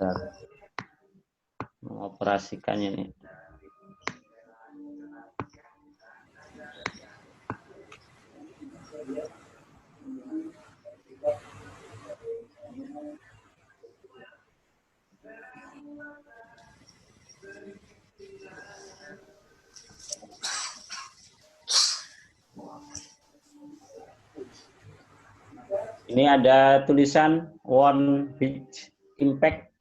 Bentar. Mengoperasikannya nih. Ini ada tulisan one big impact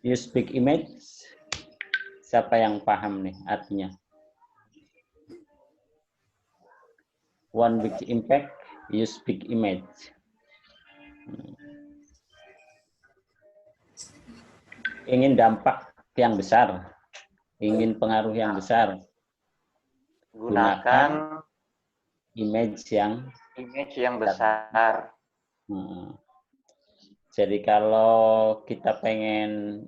use big image. Siapa yang paham nih artinya? One big impact use big image. Ingin dampak yang besar, ingin pengaruh yang besar, gunakan image yang besar. Jadi kalau kita pengen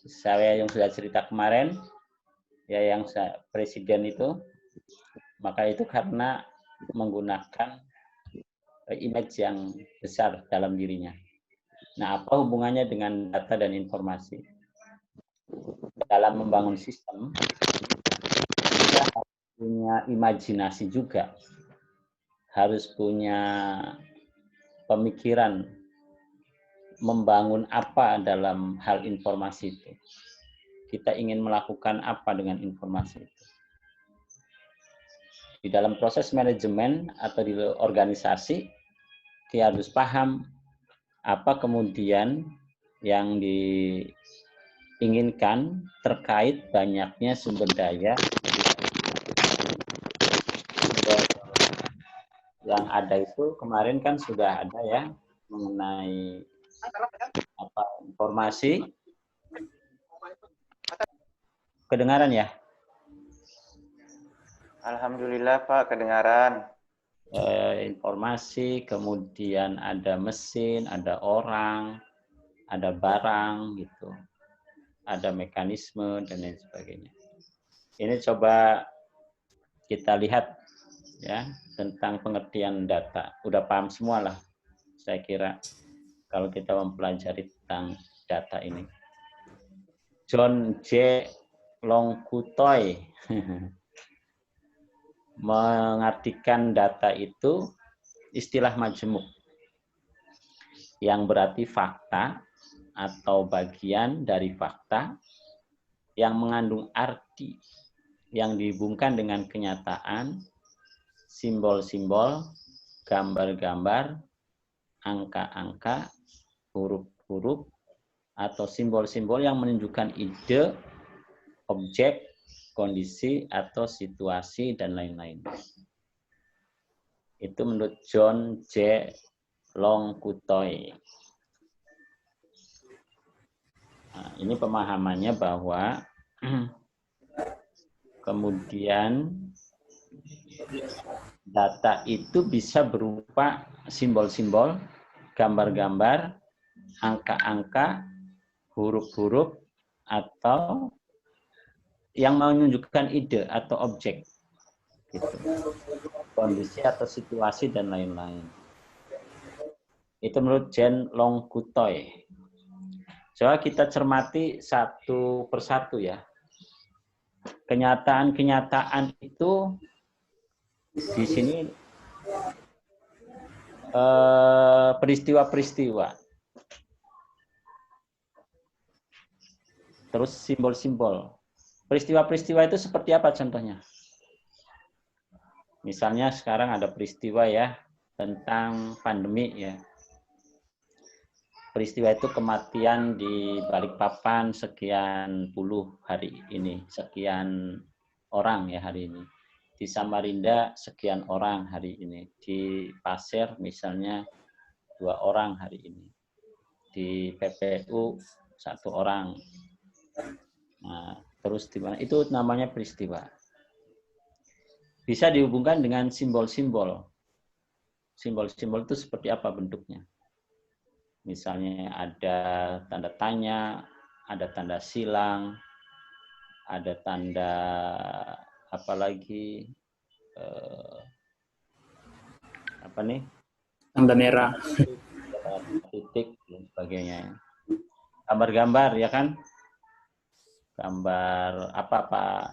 saya yang sudah cerita kemarin, ya yang presiden itu, maka itu karena menggunakan image yang besar dalam dirinya. Nah, apa hubungannya dengan data dan informasi? Dalam membangun sistem, kita harus punya imajinasi juga. Harus punya pemikiran membangun apa dalam hal informasi itu. Kita ingin melakukan apa dengan informasi itu. Di dalam proses manajemen atau di organisasi, kita harus paham apa kemudian yang diinginkan terkait banyaknya sumber daya yang ada itu. Kemarin kan sudah ada ya mengenai apa informasi. Kedengaran ya? Alhamdulillah Pak, kedengaran. Informasi, kemudian ada mesin, ada orang, ada barang gitu, ada mekanisme dan lain sebagainya. Ini coba kita lihat ya tentang pengertian data. Udah paham semua lah, saya kira kalau kita mempelajari tentang data ini. John J. Longkutoy mengartikan data itu istilah majemuk, yang berarti fakta atau bagian dari fakta yang mengandung arti yang dihubungkan dengan kenyataan, simbol-simbol, gambar-gambar, angka-angka, huruf-huruf, atau simbol-simbol yang menunjukkan ide, objek, kondisi, atau situasi, dan lain-lain. Itu menurut John J. Longkutoy. Nah, ini pemahamannya bahwa kemudian data itu bisa berupa simbol-simbol, gambar-gambar, angka-angka, huruf-huruf, atau yang menunjukkan ide atau objek, gitu. Kondisi atau situasi dan lain-lain. Itu menurut John Longkutoy. Coba kita cermati satu persatu ya. Kenyataan-kenyataan itu di sini peristiwa-peristiwa. Terus simbol-simbol. Peristiwa-peristiwa itu seperti apa contohnya? Misalnya sekarang ada peristiwa ya tentang pandemi ya. Peristiwa itu kematian di Balikpapan sekian puluh hari ini, sekian orang ya hari ini. Di Samarinda sekian orang hari ini. Di Pasir misalnya 2 orang hari ini. Di PPU 1 orang. Nah, terus di mana? Itu namanya peristiwa. Bisa dihubungkan dengan simbol-simbol. Simbol-simbol itu seperti apa bentuknya? Misalnya ada tanda tanya, ada tanda silang, ada tanda apa lagi? Apa nih? Tanda merah. titik dan sebagainya. Gambar-gambar ya kan? Gambar apa Pak?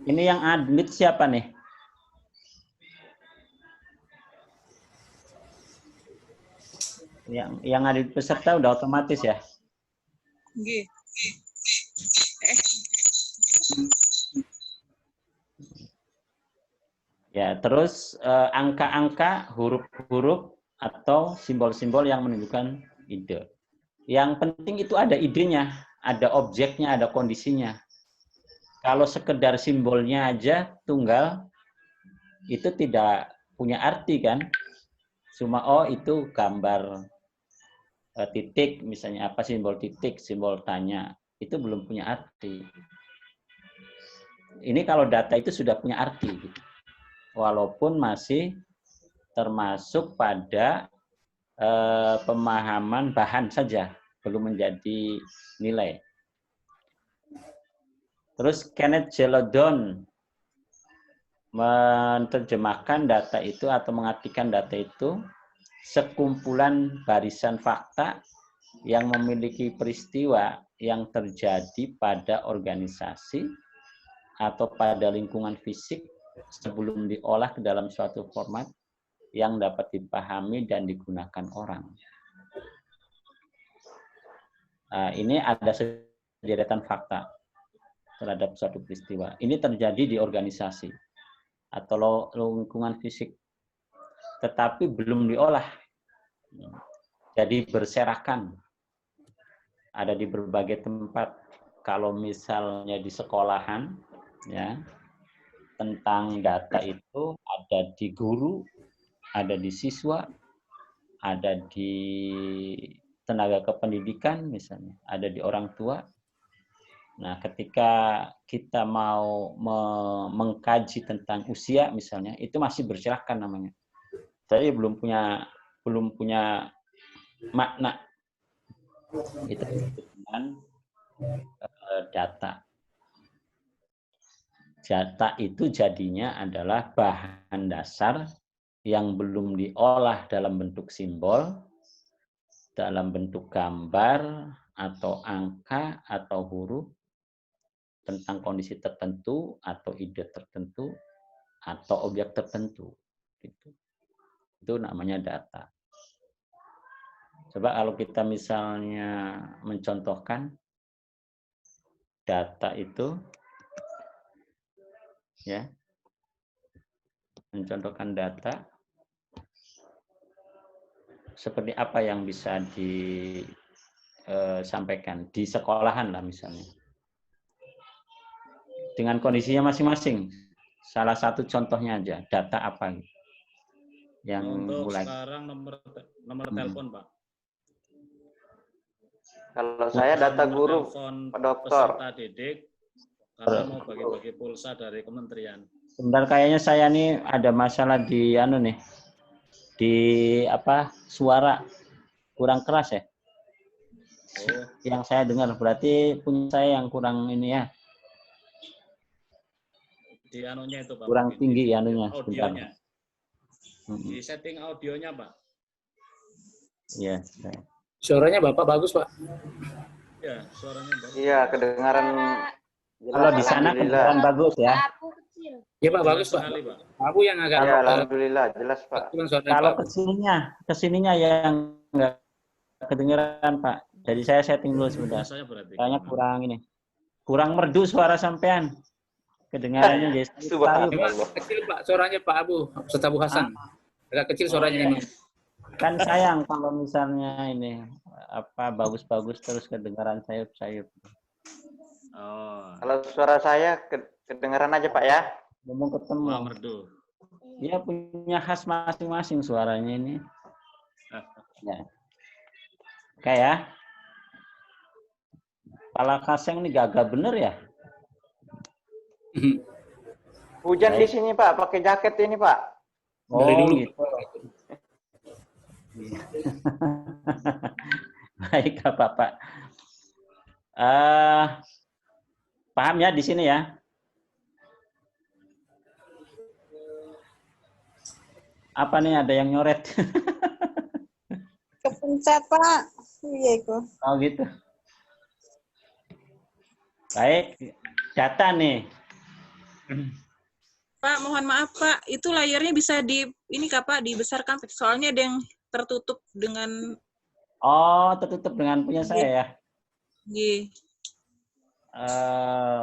Ini yang admit siapa nih? Yang admit peserta udah otomatis ya? Nggih. Ya, terus angka-angka, huruf-huruf atau simbol-simbol yang menunjukkan ide. Yang penting itu ada idenya, ada objeknya, ada kondisinya. Kalau sekedar simbolnya aja tunggal, itu tidak punya arti kan? Cuma oh itu gambar titik, misalnya apa simbol titik, simbol tanya, itu belum punya arti. Ini kalau data itu sudah punya arti, gitu. Walaupun masih termasuk pada pemahaman bahan saja, belum menjadi nilai. Terus Kenneth Gelodon menerjemahkan data itu atau mengartikan data itu sekumpulan barisan fakta yang memiliki peristiwa yang terjadi pada organisasi atau pada lingkungan fisik sebelum diolah ke dalam suatu format yang dapat dipahami dan digunakan orang. Nah, ini ada sederetan fakta terhadap suatu peristiwa. Ini terjadi di organisasi atau lingkungan fisik, tetapi belum diolah. Jadi berserakan, ada di berbagai tempat. Kalau misalnya di sekolahan, ya, tentang data itu ada di guru, ada di siswa, ada di tenaga kependidikan misalnya, ada di orang tua. Nah, ketika kita mau mengkaji tentang usia misalnya, itu masih berserakan namanya. Jadi belum punya makna. Itu dengan data. Data itu jadinya adalah bahan dasar yang belum diolah dalam bentuk simbol, dalam bentuk gambar, atau angka, atau huruf, tentang kondisi tertentu, atau ide tertentu, atau objek tertentu. Itu namanya data. Coba kalau kita misalnya mencontohkan data itu, ya, mencontohkan data, seperti apa yang bisa disampaikan di sekolahan lah misalnya. Dengan kondisinya masing-masing. Salah satu contohnya aja, data apa yang untuk mulai. Sekarang nomor telepon, Pak. Kalau saya data Nomor guru, telepon Pak Dokter. peserta didik karena mau bagi-bagi pulsa dari kementerian. Sebentar, kayaknya saya nih ada masalah di nih. Di suara kurang keras ya. Oh. Yang saya dengar berarti punya saya yang kurang ini ya. Di anunya itu, Pak. Kurang tinggi di anunya. audionya. Di setting audionya, Pak. Iya. Suaranya Bapak bagus, Pak. Ya, suaranya bagus. Iya, kedengaran jelas. Kalau di sana kedengaran bagus ya. Iya, Pak, bagus, Pak. Sekali, Pak. Abu yang agak Ya, alhamdulillah jelas, Pak. Kalau kesininya yang nggak kedengeran, Pak. Jadi saya setting dulu sebentar. Saya berarti. Kayaknya kurang merdu suara sampean. Kedengarannya jadi Subhanallah. kecil, Pak, suaranya Pak Abu, serta Bu Hasan. Agak kecil suaranya ini. Kan sayang kalau misalnya ini bagus-bagus terus kedengaran sayup-sayup. Oh. Kalau suara saya kedengaran aja, Pak ya. Ngomong ketemu. Wah, merdu. Dia punya khas masing-masing suaranya ini. Ya. Oke ya. Pala kaseng ini gagah bener ya? Hujan di sini, Pak. Pakai jaket ini, Pak. Dari dulu. Gitu. Baik, Bapak. Paham ya di sini ya? Apa nih, ada yang nyoret? Kepencet, Pak. Iya, itu. Oh gitu. Baik, data nih. Pak, mohon maaf Pak, itu layarnya bisa ini Kak Pak, dibesarkan. Soalnya ada yang tertutup dengan Oh, tertutup dengan punya saya ya. G.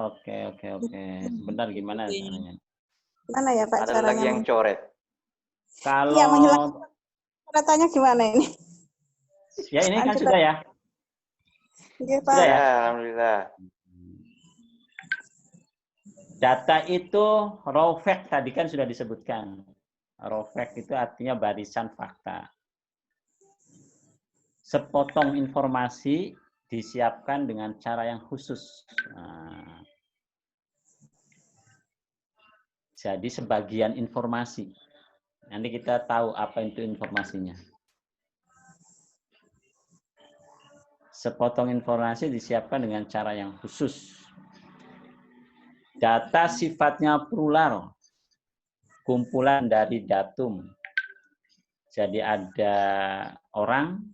Oke. Sebentar, gimana caranya? Mana ya, Pak, Ada caranya? lagi yang coret. Kalau Iya, menghilangkan coretannya gimana ini? ya ini kan Lanjut, sudah ya. Iya, Pak. Sudah ya? Ya, alhamdulillah. Data itu raw fact tadi kan sudah disebutkan. Raw fact itu artinya barisan fakta. Sepotong informasi disiapkan dengan cara yang khusus. Nah, jadi sebagian informasi. Nanti kita tahu apa itu informasinya. Sepotong informasi disiapkan dengan cara yang khusus. Data sifatnya plural, kumpulan dari datum. Jadi ada orang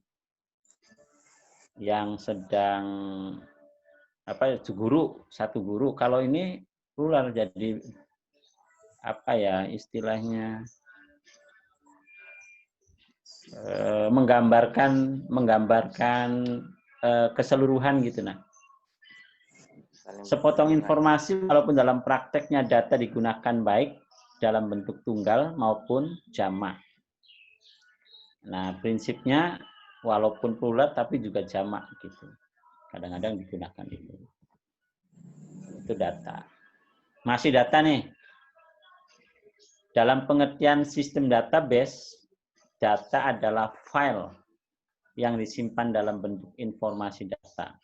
yang sedang satu guru. Kalau ini plural, jadi apa ya istilahnya, menggambarkan keseluruhan gitu. Nah, sepotong informasi walaupun dalam prakteknya data digunakan baik dalam bentuk tunggal maupun jamak. Nah, prinsipnya walaupun plural tapi juga jamak gitu. Kadang-kadang digunakan itu. Itu data. Masih data nih. Dalam pengertian sistem database, data adalah file yang disimpan dalam bentuk informasi data,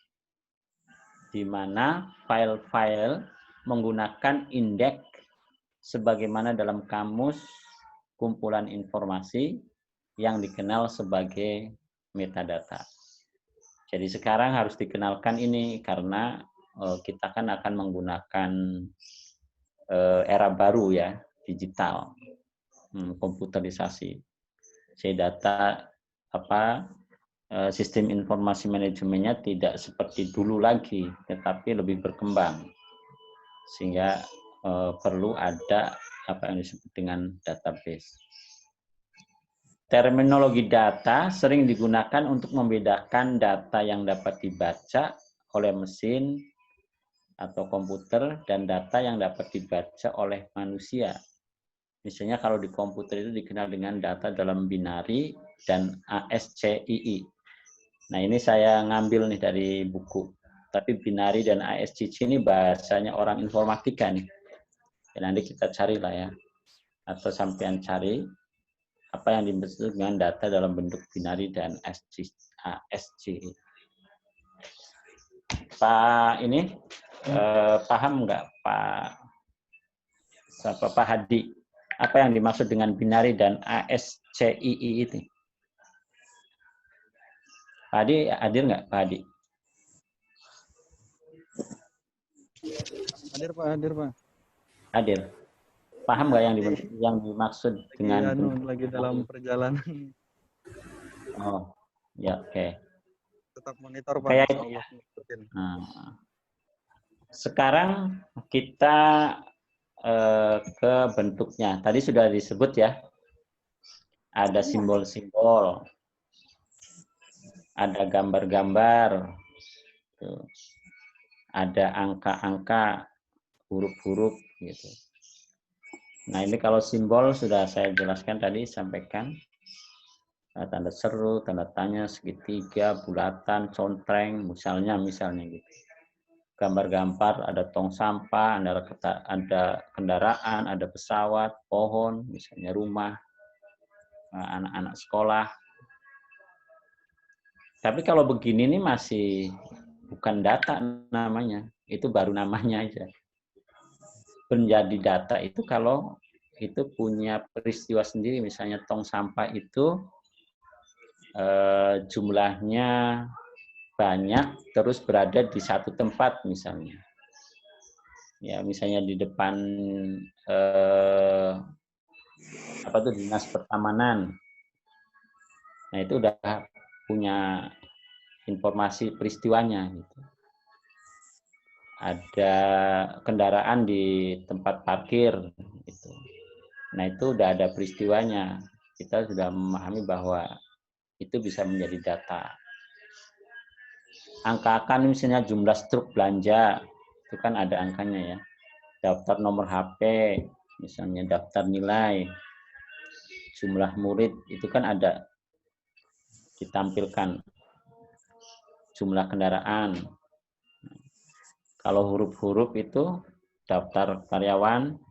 di mana file-file menggunakan indeks sebagaimana dalam kamus kumpulan informasi yang dikenal sebagai metadata. Jadi sekarang harus dikenalkan ini karena kita kan akan menggunakan era baru ya, digital, komputerisasi. Jadi data sistem informasi manajemennya tidak seperti dulu lagi, tetapi lebih berkembang. Sehingga perlu ada apa yang disebut dengan database. Terminologi data sering digunakan untuk membedakan data yang dapat dibaca oleh mesin atau komputer dan data yang dapat dibaca oleh manusia. Misalnya kalau di komputer itu dikenal dengan data dalam binary dan ASCII. Nah, ini saya ngambil nih dari buku. Tapi binary dan ASCII ini bahasanya orang informatika nih. Ya, nanti kita carilah ya. Atau sampean cari apa yang dimaksud dengan data dalam bentuk binary dan ASCII. Pak ini paham nggak Pak Hadi? Apa yang dimaksud dengan binary dan ASCII itu? Pak Hadi hadir nggak, Pak Hadi? Hadir Pak. Hadir. Paham nggak yang dimaksud dengan lagi dalam perjalanan. Oh, ya oke. Tetap monitor Pak. Kayak sekarang kita ke bentuknya. Tadi sudah disebut ya. Ada simbol-simbol. Ada gambar-gambar. Ada angka-angka, huruf-huruf gitu. Nah, ini kalau simbol sudah saya jelaskan tadi, sampaikan. Tanda seru, tanda tanya, segitiga, bulatan, contreng, misalnya gitu. Gambar-gambar, ada tong sampah, ada kendaraan, ada pesawat, pohon, misalnya rumah, anak-anak sekolah. Tapi kalau begini nih masih bukan data namanya, itu baru namanya aja. Menjadi data itu kalau itu punya peristiwa sendiri, misalnya tong sampah itu jumlahnya banyak terus berada di satu tempat misalnya. Ya, misalnya di depan apa tuh dinas pertamanan. Nah itu udah punya informasi peristiwanya gitu. Ada kendaraan di tempat parkir gitu. Nah itu udah ada peristiwanya. Kita sudah memahami bahwa itu bisa menjadi data. Angka-angka misalnya jumlah struk belanja itu kan ada angkanya ya. Daftar nomor HP, misalnya daftar nilai, jumlah murid itu kan ada ditampilkan, jumlah kendaraan. Kalau huruf-huruf itu daftar karyawan,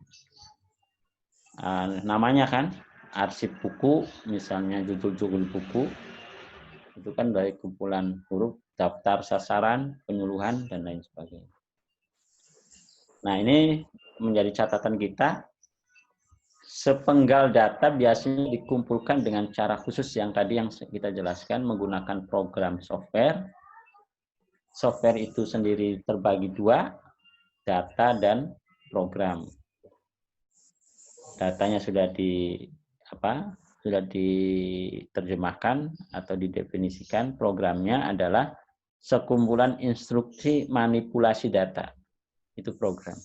namanya kan, arsip buku, misalnya judul-judul buku, itu kan dari kumpulan huruf, daftar sasaran, penyuluhan, dan lain sebagainya. Nah ini menjadi catatan kita, sepenggal data biasanya dikumpulkan dengan cara khusus yang tadi yang kita jelaskan, menggunakan program software. Software itu sendiri terbagi dua, data dan program. Datanya sudah diterjemahkan atau didefinisikan. Programnya adalah sekumpulan instruksi manipulasi data. Itu program.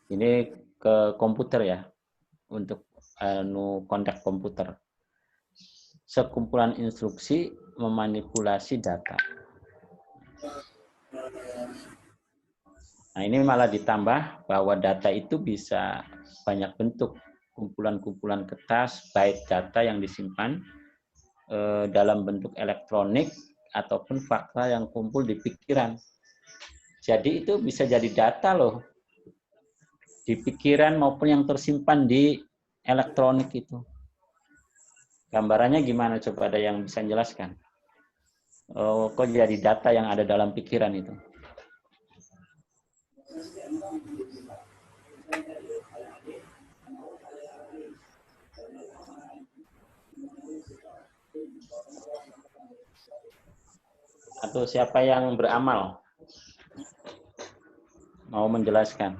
Ini ke komputer ya, untuk kontak komputer. Sekumpulan instruksi memanipulasi data. Nah, ini malah ditambah bahwa data itu bisa banyak bentuk, kumpulan-kumpulan kertas, byte data yang disimpan dalam bentuk elektronik ataupun fakta yang kumpul di pikiran. Jadi itu bisa jadi data loh, di pikiran maupun yang tersimpan di elektronik itu. Gambarannya gimana? Coba ada yang bisa menjelaskan? Kok jadi data yang ada dalam pikiran itu? Atau siapa yang beramal? Mau menjelaskan?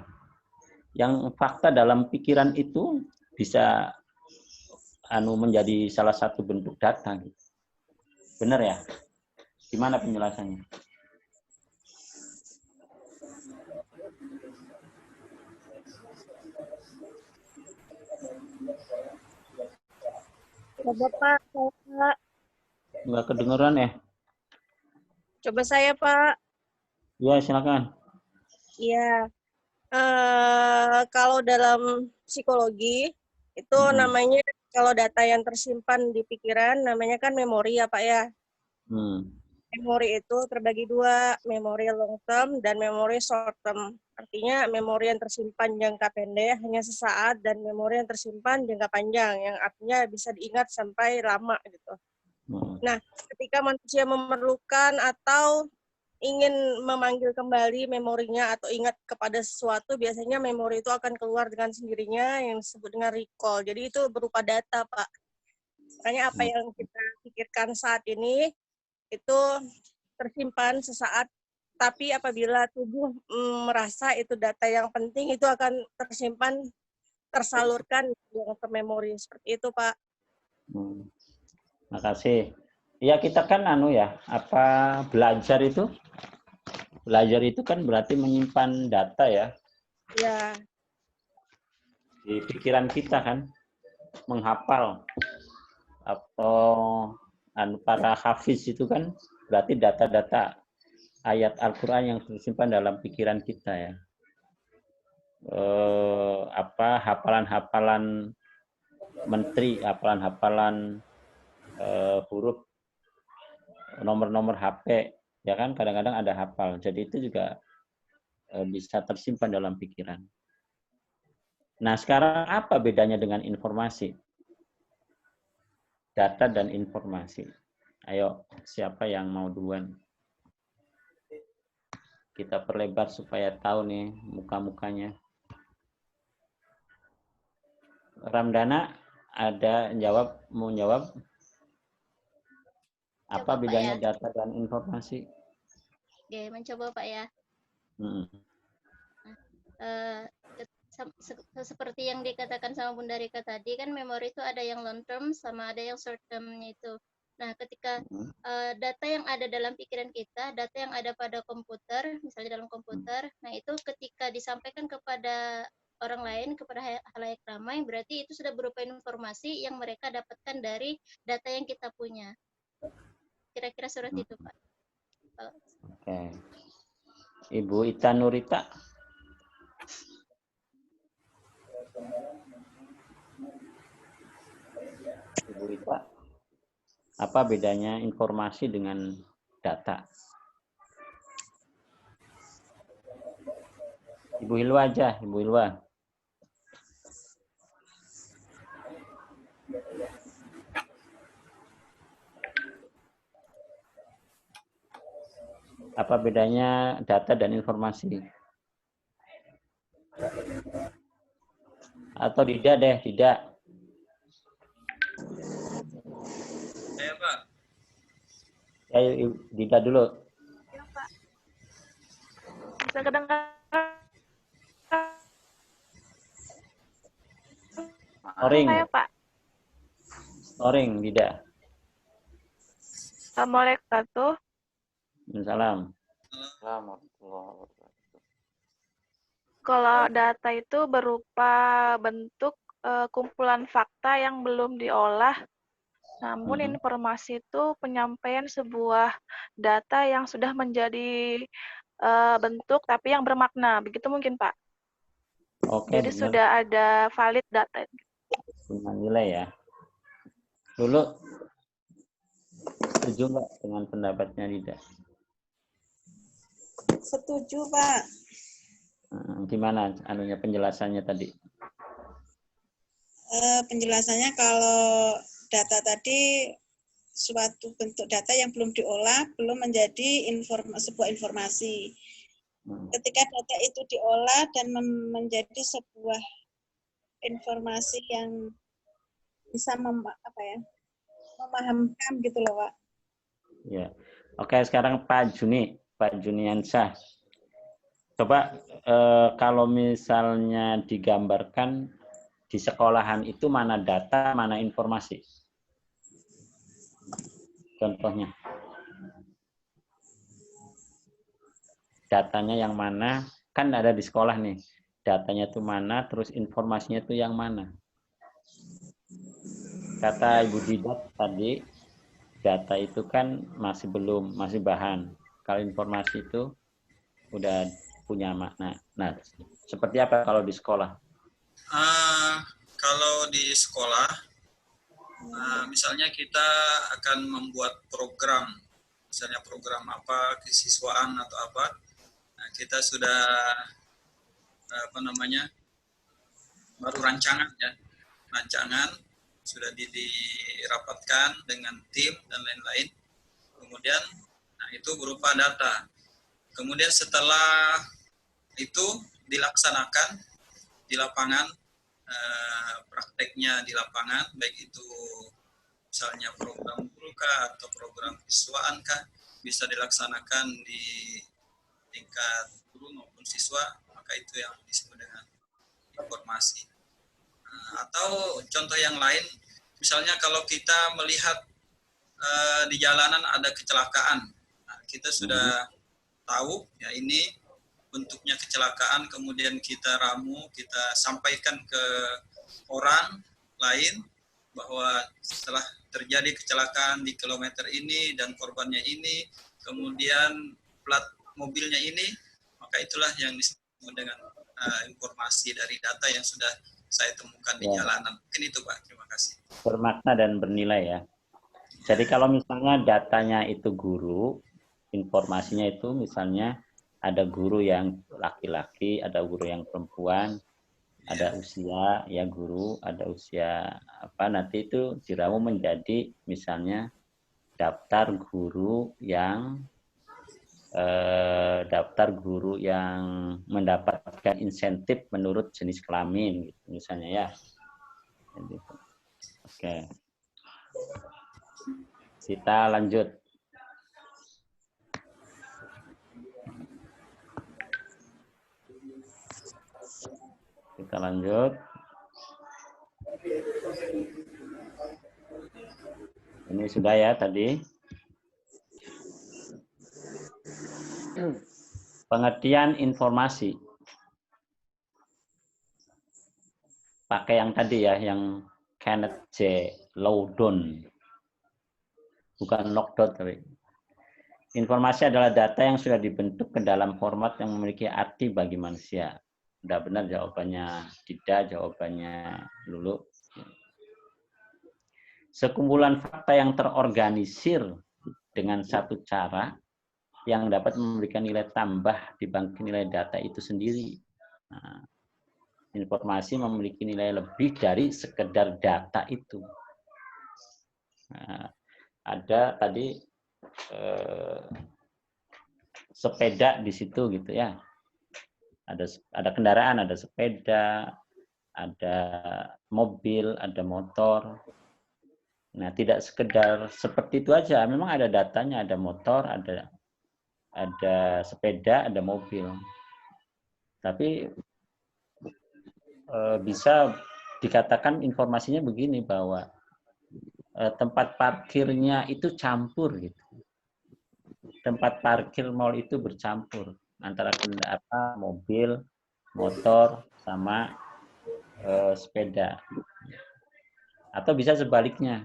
Yang fakta dalam pikiran itu bisa menjadi salah satu bentuk data. Benar ya? Gimana penjelasannya? Coba Pak. Nggak kedengeran ya? Coba saya Pak. Ya, silakan. Iya. Kalau dalam psikologi itu namanya, kalau data yang tersimpan di pikiran namanya kan memori ya Pak ya. Memori itu terbagi dua, memori long term dan memori short term. Artinya memori yang tersimpan jangka pendek hanya sesaat, dan memori yang tersimpan jangka panjang yang artinya bisa diingat sampai lama gitu. Nah, ketika manusia memerlukan atau ingin memanggil kembali memorinya atau ingat kepada sesuatu, biasanya memori itu akan keluar dengan sendirinya yang disebut dengan recall. Jadi itu berupa data, Pak. Makanya apa yang kita pikirkan saat ini itu tersimpan sesaat, tapi apabila tubuh merasa itu data yang penting, itu akan tersimpan, tersalurkan ke memori. Seperti itu, Pak. Makasih. Ya kita kan belajar itu kan berarti menyimpan data ya. Ya. Di pikiran kita kan, menghafal atau para hafiz itu kan berarti data-data ayat Al-Quran yang tersimpan dalam pikiran kita ya. Hafalan-hafalan menteri, hafalan-hafalan huruf, nomor-nomor HP, ya kan kadang-kadang ada hafal. Jadi itu juga bisa tersimpan dalam pikiran. Nah, sekarang apa bedanya dengan informasi? Data dan informasi. Ayo, siapa yang mau duluan? Kita perlebar supaya tahu nih muka-mukanya. Ramdhana ada mau jawab? Apa Coba, bedanya Pak, ya. data dan informasi? Oke, mencoba Pak ya. seperti yang dikatakan sama Bunda Rika tadi kan memori itu ada yang long term sama ada yang short termnya itu. Nah, ketika data yang ada dalam pikiran kita, data yang ada pada komputer, misalnya dalam komputer, nah itu ketika disampaikan kepada orang lain, kepada halayak ramai, berarti itu sudah berupa informasi yang mereka dapatkan dari data yang kita punya. Kira-kira seperti itu, Pak. Oke. Ibu Ita Nurita. Ibu Ita, apa bedanya informasi dengan data? Ibu Hilwa aja, Ibu Hilwa. Apa bedanya data dan informasi? Atau tidak deh, tidak. Saya, Pak. Ayo, Dida dulu. Ya, Pak. Bisa kedengaran? Storing. Saya, Pak. Storing, Dida. Assalamualaikum warahmatullahi Salam. Kalau data itu berupa bentuk kumpulan fakta yang belum diolah, namun informasi itu penyampaian sebuah data yang sudah menjadi bentuk tapi yang bermakna. Begitu mungkin, Pak? Oke, Jadi benar. sudah ada valid data. Punya nilai ya. Dulu setuju nggak dengan pendapatnya Dida? Setuju, Pak. Gimana anunya penjelasannya tadi? Penjelasannya kalau data tadi suatu bentuk data yang belum diolah, belum menjadi sebuah informasi. Ketika data itu diolah dan menjadi sebuah informasi yang bisa memahamkan gitu loh, Pak. Ya. Oke, sekarang Pak Juniansyah. Coba kalau misalnya digambarkan di sekolahan itu mana data, mana informasi? Contohnya. Datanya yang mana? Kan ada di sekolah nih. Datanya itu mana, terus informasinya itu yang mana? Kata Ibu Didat tadi, data itu kan masih bahan. Kalau informasi itu udah punya makna. Nah, seperti apa kalau di sekolah? Kalau di sekolah, misalnya kita akan membuat program, misalnya program apa, kesiswaan atau apa, nah, kita sudah baru rancangan ya, sudah dirapatkan dengan tim dan lain-lain. Kemudian, nah itu berupa data. Kemudian setelah itu dilaksanakan di lapangan, prakteknya di lapangan, baik itu misalnya program guru kah atau program siswaan kah, bisa dilaksanakan di tingkat guru maupun siswa, maka itu yang disebut dengan informasi. Atau contoh yang lain, misalnya kalau kita melihat di jalanan ada kecelakaan, nah, kita sudah tahu ya ini bentuknya kecelakaan, kemudian kita ramu, kita sampaikan ke orang lain bahwa setelah terjadi kecelakaan di kilometer ini dan korbannya ini, kemudian plat mobilnya ini, maka itulah yang disebut dengan informasi dari data yang sudah saya temukan di jalanan. Mungkin itu, Pak. Terima kasih. Bermakna dan bernilai ya. Jadi kalau misalnya datanya itu guru, informasinya itu misalnya ada guru yang laki-laki, ada guru yang perempuan, ada usia ya guru, ada usia apa, nanti itu diramu menjadi misalnya daftar guru yang mendapatkan insentif menurut jenis kelamin gitu misalnya ya. Oke. Kita lanjut. Kita lanjut. Ini sudah ya tadi. Pengertian informasi. Pakai yang tadi ya, yang Kenneth J. Loudon. Bukan lockdown tapi. Informasi adalah data yang sudah dibentuk ke dalam format yang memiliki arti bagi manusia. Sudah benar jawabannya tidak, jawabannya Lulu. Sekumpulan fakta yang terorganisir dengan satu cara yang dapat memberikan nilai tambah dibanding nilai data itu sendiri. Nah, informasi memiliki nilai lebih dari sekedar data itu. Nah, ada tadi sepeda di situ gitu ya. Ada kendaraan, ada sepeda, ada mobil, ada motor. Nah, tidak sekedar seperti itu aja. Memang ada datanya, ada motor, ada sepeda, ada mobil. Tapi bisa dikatakan informasinya begini bahwa tempat parkirnya itu campur gitu. Tempat parkir mall itu bercampur antara mobil, motor, sama sepeda. Atau bisa sebaliknya,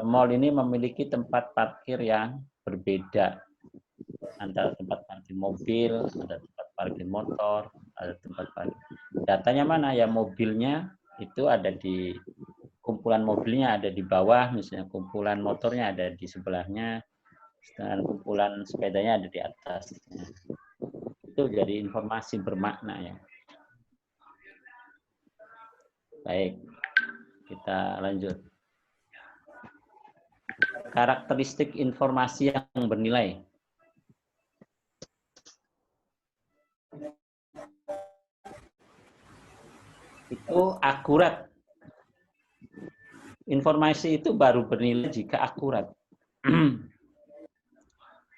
mall ini memiliki tempat parkir yang berbeda antara tempat parkir mobil, ada tempat parkir motor, ada tempat parkir. Datanya mana? Ya mobilnya itu ada di kumpulan mobilnya ada di bawah, misalnya kumpulan motornya ada di sebelahnya, dan kumpulan sepedanya ada di atas. Itu jadi informasi bermakna ya. Baik. Kita lanjut. Karakteristik informasi yang bernilai. Itu akurat. Informasi itu baru bernilai jika akurat.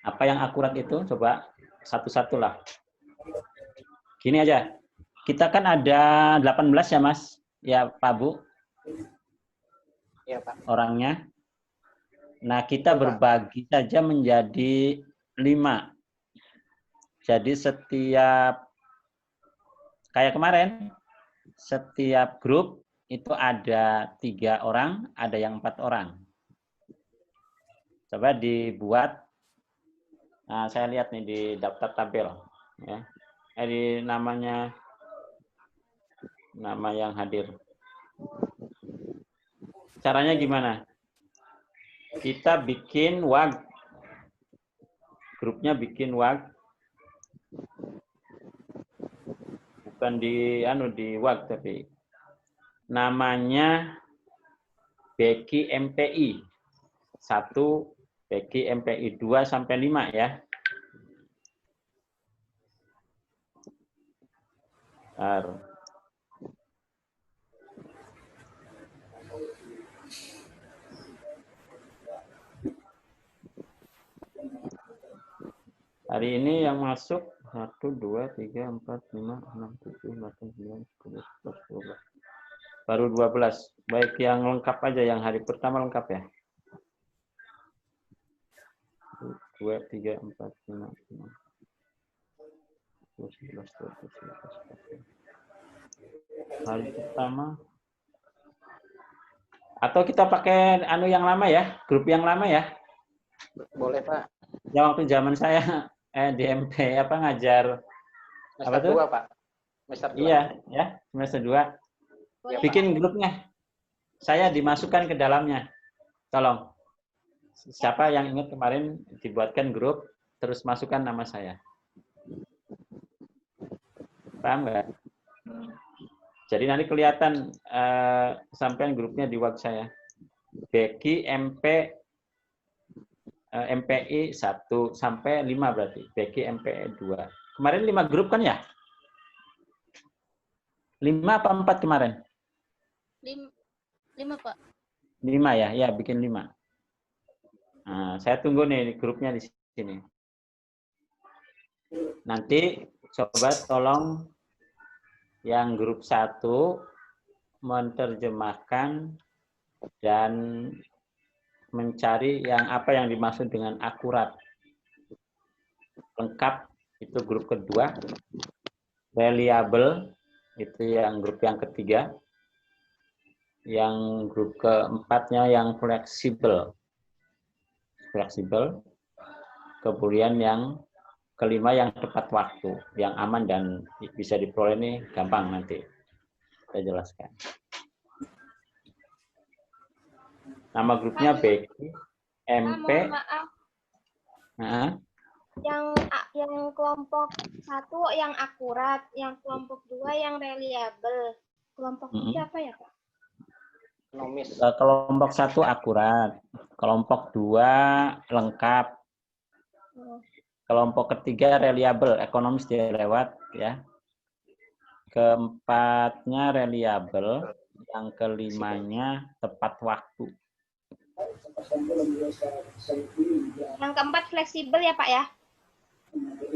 Apa yang akurat itu? Coba satu-satu lah. Gini aja. Kita kan ada 18 ya, Mas? Ya, Pak Bu? Iya, Pak. Orangnya. Nah, kita berbagi saja menjadi 5. Jadi setiap, kayak kemarin, setiap grup itu ada 3 orang, ada yang 4 orang. Coba dibuat, nah saya lihat nih di daftar tabel. Ya. Di nama yang hadir. Caranya gimana? Kita bikin WAG. Grupnya bikin WAG. Bukan di WAG tapi namanya Beki MPI 1, Beki MPI 2 sampai 5 ya. Bentar. Hari ini yang masuk 1, 2, 3, 4, 5, 6, 7, 8, 9, 10, 11, 12. Baru 12. Baik yang lengkap aja, yang hari pertama lengkap ya. 2, 3, 4, 5, 6, 11, 12, 13, 14. Hari pertama. Atau kita pakai yang lama ya, grup yang lama ya. Boleh, Pak. Ya waktu zaman saya di MP ngajar apa tuh? 2, Pak. Semester 2. Iya, ya, semester 2. Boleh, Bikin grupnya. Saya dimasukkan ke dalamnya. Tolong. Siapa yang ingat kemarin dibuatkan grup, terus masukkan nama saya. Paham nggak? Jadi nanti kelihatan sampai grupnya di WhatsApp saya. Beki MPI 1 sampai 5 berarti. Beki MPI 2. Kemarin 5 grup kan ya? 5 apa 4 kemarin? 5, Pak. 5 ya? Ya, bikin 5. Nah, saya tunggu nih grupnya di sini. Nanti coba tolong Yang grup 1 menerjemahkan dan mencari apa yang dimaksud dengan akurat. Lengkap itu grup kedua. Reliable itu yang grup yang ketiga. Yang grup keempatnya yang fleksibel. Fleksibel. Kemudian yang kelima yang tepat waktu, yang aman dan bisa diperoleh ini gampang nanti saya jelaskan. Nama grupnya Becky, MP. Maaf. Nah, yang kelompok 1 yang akurat, yang kelompok 2 yang reliable. Kelompok 3 apa ya, Pak? Kelompok 1 akurat, kelompok 2 lengkap. Kelompok ketiga reliable, ekonomis dia lewat ya. Keempatnya reliable, yang kelimanya tepat waktu. Yang keempat fleksibel ya, Pak ya?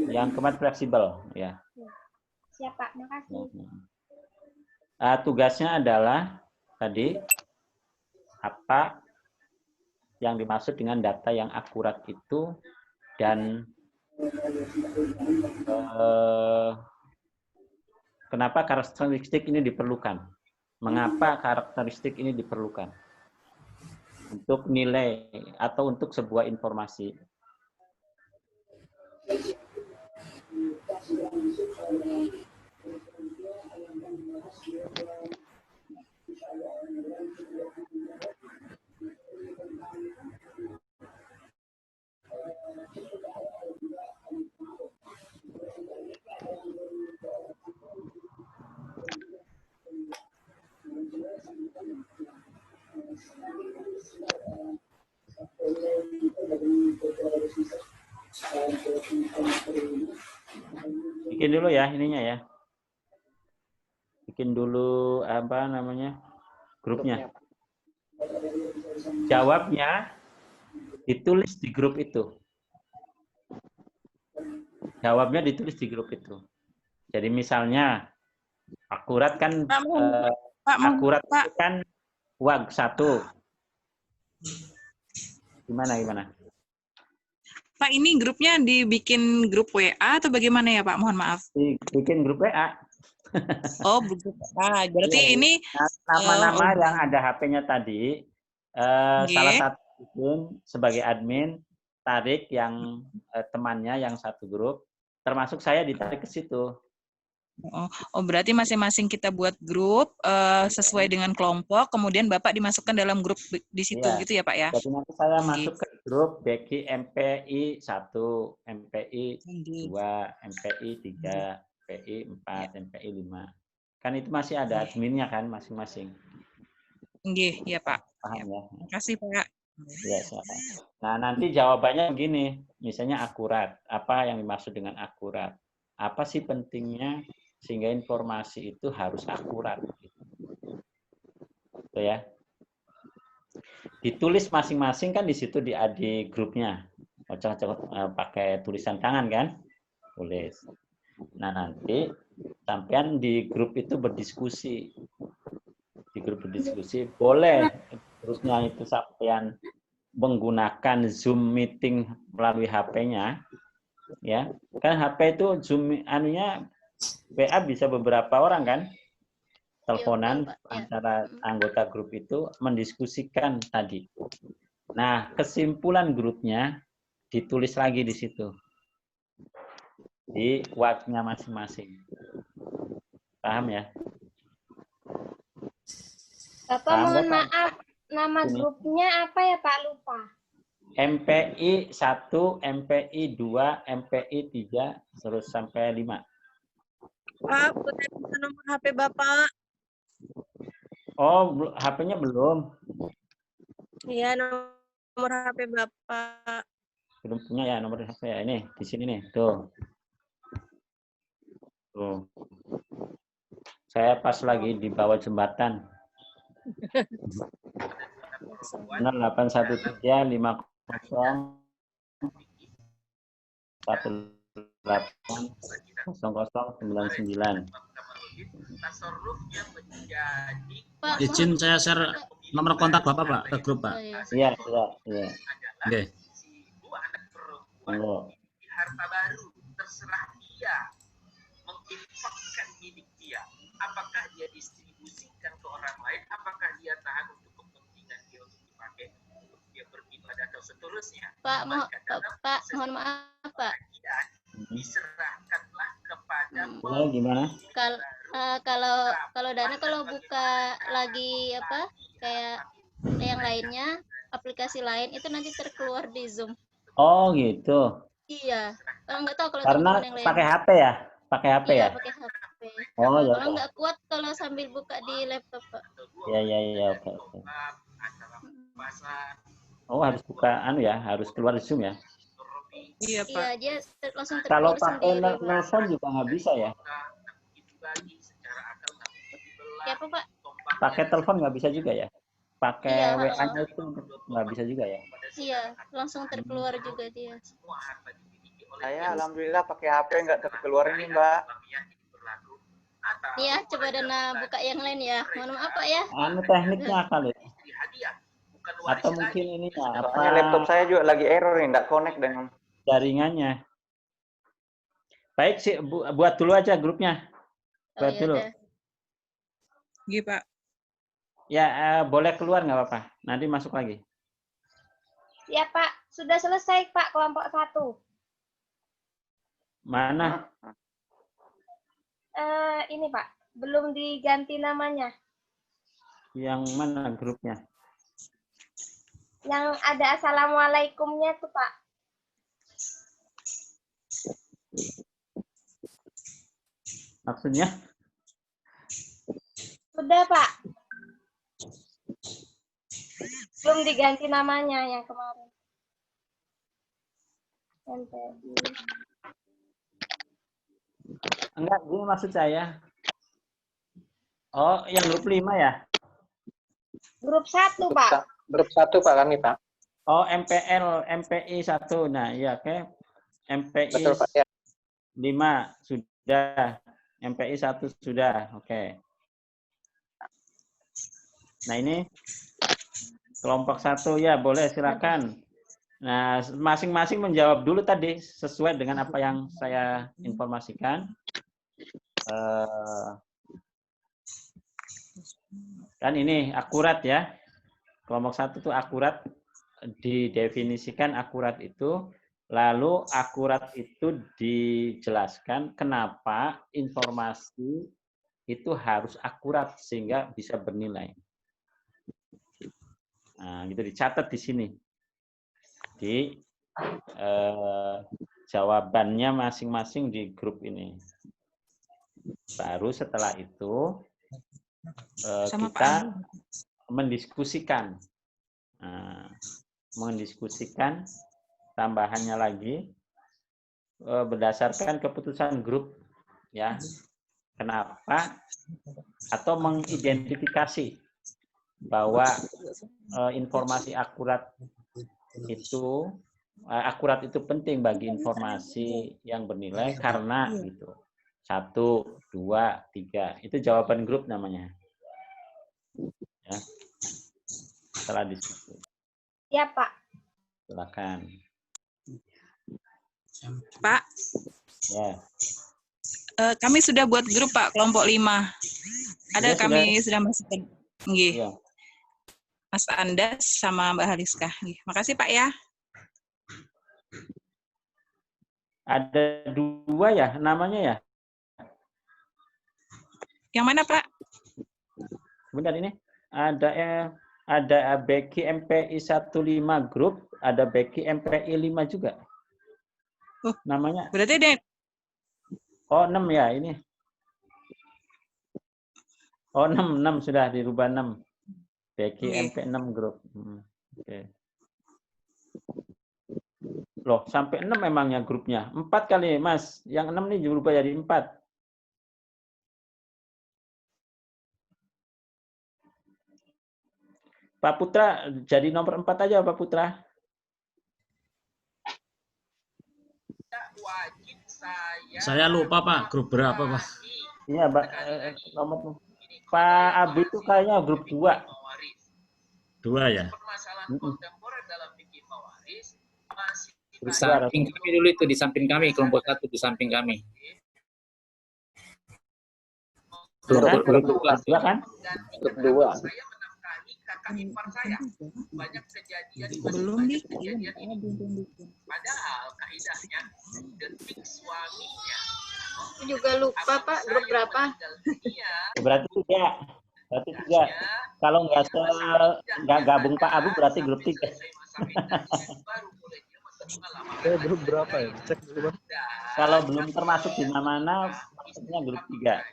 Yang keempat fleksibel ya. Siap, Pak. Makasih. Tugasnya adalah tadi apa yang dimaksud dengan data yang akurat itu dan kenapa karakteristik ini diperlukan? Mengapa karakteristik ini diperlukan? Untuk nilai atau untuk sebuah informasi. Bikin dulu ya ininya ya. Bikin dulu apa namanya grupnya. Jawabnya ditulis di grup itu. Jawabnya ditulis di grup itu. Jadi misalnya akurat kan akurat itu kan WAG 1. Gimana? Pak, ini grupnya dibikin grup WA atau bagaimana ya, Pak? Mohon maaf. Bikin grup WA. Oh, grup WA. Berarti ini nama-nama yang ada HP-nya tadi, salah satu bikin sebagai admin, tarik yang temannya yang satu grup, termasuk saya ditarik ke situ. Oh, berarti masing-masing kita buat grup sesuai dengan kelompok, kemudian Bapak dimasukkan dalam grup di situ, gitu ya Pak ya? Jadi nanti saya masuk ke grup Becky MPI 1, MPI 2, MPI 3, MPI 4, MPI 5. Kan itu masih ada adminnya kan masing-masing. Nggih, ya Pak. Paham ya? Terima kasih Pak. Ya, silakan. Nah, nanti jawabannya begini, misalnya akurat. Apa yang dimaksud dengan akurat? Apa sih pentingnya sehingga informasi itu harus akurat? Gitu ya. Ditulis masing-masing kan di situ di grupnya. Pakai tulisan tangan kan? Tulis. Nah, nanti sampean di grup itu berdiskusi. Di grup berdiskusi boleh terusnya itu sampean menggunakan Zoom meeting melalui HP-nya. Ya, kan HP itu Zoom anunya WA bisa beberapa orang kan? Teleponan antara anggota grup itu mendiskusikan tadi. Nah, kesimpulan grupnya ditulis lagi di situ. Di WhatsApp-nya masing-masing. Paham ya? Bapak mohon maaf, nama grupnya apa ya Pak? Lupa. MPI 1, MPI 2, MPI 3, terus sampai 5. Pak, boleh minta nomor HP Bapak? Oh, HP-nya belum? Iya, nomor HP Bapak. Belum punya ya nomor HP ya? Ini, di sini nih. Tuh. Tuh. Saya pas lagi di bawah jembatan. 0813 50 18 00 99. Pak, Izin saya share nomor kontak Bapak, Pak, ke grup, Pak. Iya, iya, iya. Oke. Monggo. Harta baru, terserah dia menginfakkan milik dia. Apakah dia distribusikan ke orang lain? Apakah dia tahan untuk kepentingan dia untuk dipakai untuk dia beribadah atau seterusnya? Pak, mohon maaf, Pak. Diserahkanlah kepada Gimana? Kalau Dana kalau buka lagi apa kayak yang lainnya aplikasi lain itu nanti terkeluar di Zoom. Oh gitu. Iya. Kalau nggak tahu kalau Karena teman yang lain. pakai HP ya? Pakai HP Iya, ya? pakai HP. Oh ya. Kalau nggak kuat kalau sambil buka di laptop, Pak. Iya, oke. Oh harus buka harus keluar di Zoom ya? Iya, Pak. Iya, dia langsung Kalau terkeluar pakai sendiri. nelpon juga nggak bisa ya? Ya, apa, Pak? Pakai telepon nggak bisa juga ya? Pakai Iya, WA-nya itu nggak bisa juga ya? Iya, langsung terkeluar juga dia. Saya alhamdulillah pakai HP nggak terkeluar ini, Mbak. Iya, coba Dana buka yang lain ya. Mohon maaf, Pak ya. Anu tekniknya kali. Atau mungkin ininya apa? Soalnya laptop saya juga lagi error nih, nggak connect dengan jaringannya. Baik sih, buat dulu aja grupnya. Buat dulu. Iya, Pak. Ya, boleh keluar nggak apa-apa. Nanti masuk lagi. Ya, Pak. Sudah selesai, Pak, kelompok 1. Mana? Ini, Pak. Belum diganti namanya. Yang mana grupnya? Yang ada assalamualaikumnya tuh, Pak. Maksudnya? Sudah, Pak. Belum diganti namanya yang kemarin. MPI. Enggak, ini maksud saya. Oh, yang grup 5 ya? Grup 1, Pak. Grup 1, Pak, kami, Pak. Oh, MPI 1. Nah, iya, oke. MPI Betul, Pak, ya. 5 sudah. MPI 1 sudah. Oke. Nah, ini kelompok 1 ya, boleh silakan. Nah, masing-masing menjawab dulu tadi sesuai dengan apa yang saya informasikan. Kan ini akurat ya. Kelompok 1 itu akurat, didefinisikan akurat itu. Lalu akurat itu dijelaskan kenapa informasi itu harus akurat sehingga bisa bernilai. Nah, gitu dicatat di sini. Di jawabannya masing-masing di grup ini. Baru setelah itu kita mendiskusikan. Mendiskusikan tambahannya lagi berdasarkan keputusan grup ya. Kenapa? Atau mengidentifikasi bahwa informasi akurat itu penting bagi informasi yang bernilai karena gitu. 1, 2, 3 itu jawaban grup namanya. Ya. Setelah disitu. Ya, Pak. Silakan. Pak. Ya. Kami sudah buat grup, Pak, kelompok 5. Ada Ya, kami sudah masukkan. Nggih. Ya. Mas Andas sama Mbak Haliska. Nggih. Makasih, Pak ya. Ada 2 ya namanya ya? Yang mana, Pak? Sebentar ini. Ada Becky MPI 15 grup, ada Becky MPI 5 juga. Namanya. Berarti ada. Oh, 6 ya ini. Oh, 6 sudah dirubah 6. Becky MP 6 grup. Oke. Loh, sampai 6 memangnya grupnya. 4 kali, Mas. Yang 6 nih berubah jadi 4. Pak Putra jadi nomor 4 aja, Pak Putra. Saya lupa, Pak. Grup berapa, Pak? Iya, nomor Pak Abi itu kayaknya grup 2. 2 ya? Permasalahan kontemporer dalam fikih mawaris masih Di samping kami dulu itu, di samping kami, kelompok 1 di samping kami. Kelompok 2 kan? Grup 2. Saya menafkahi kakak ipar saya. Banyak kejadian Belum padahal kaidahnya detik suaminya. Aku juga lupa Pak, grup berapa? Berarti 3. Berarti 3. Kalau nggak gabung Pak Abu berarti grup 3. Grup berapa ya? Cek dulu, Bang. Kalau belum termasuk di mana-mana, maksudnya grup 3.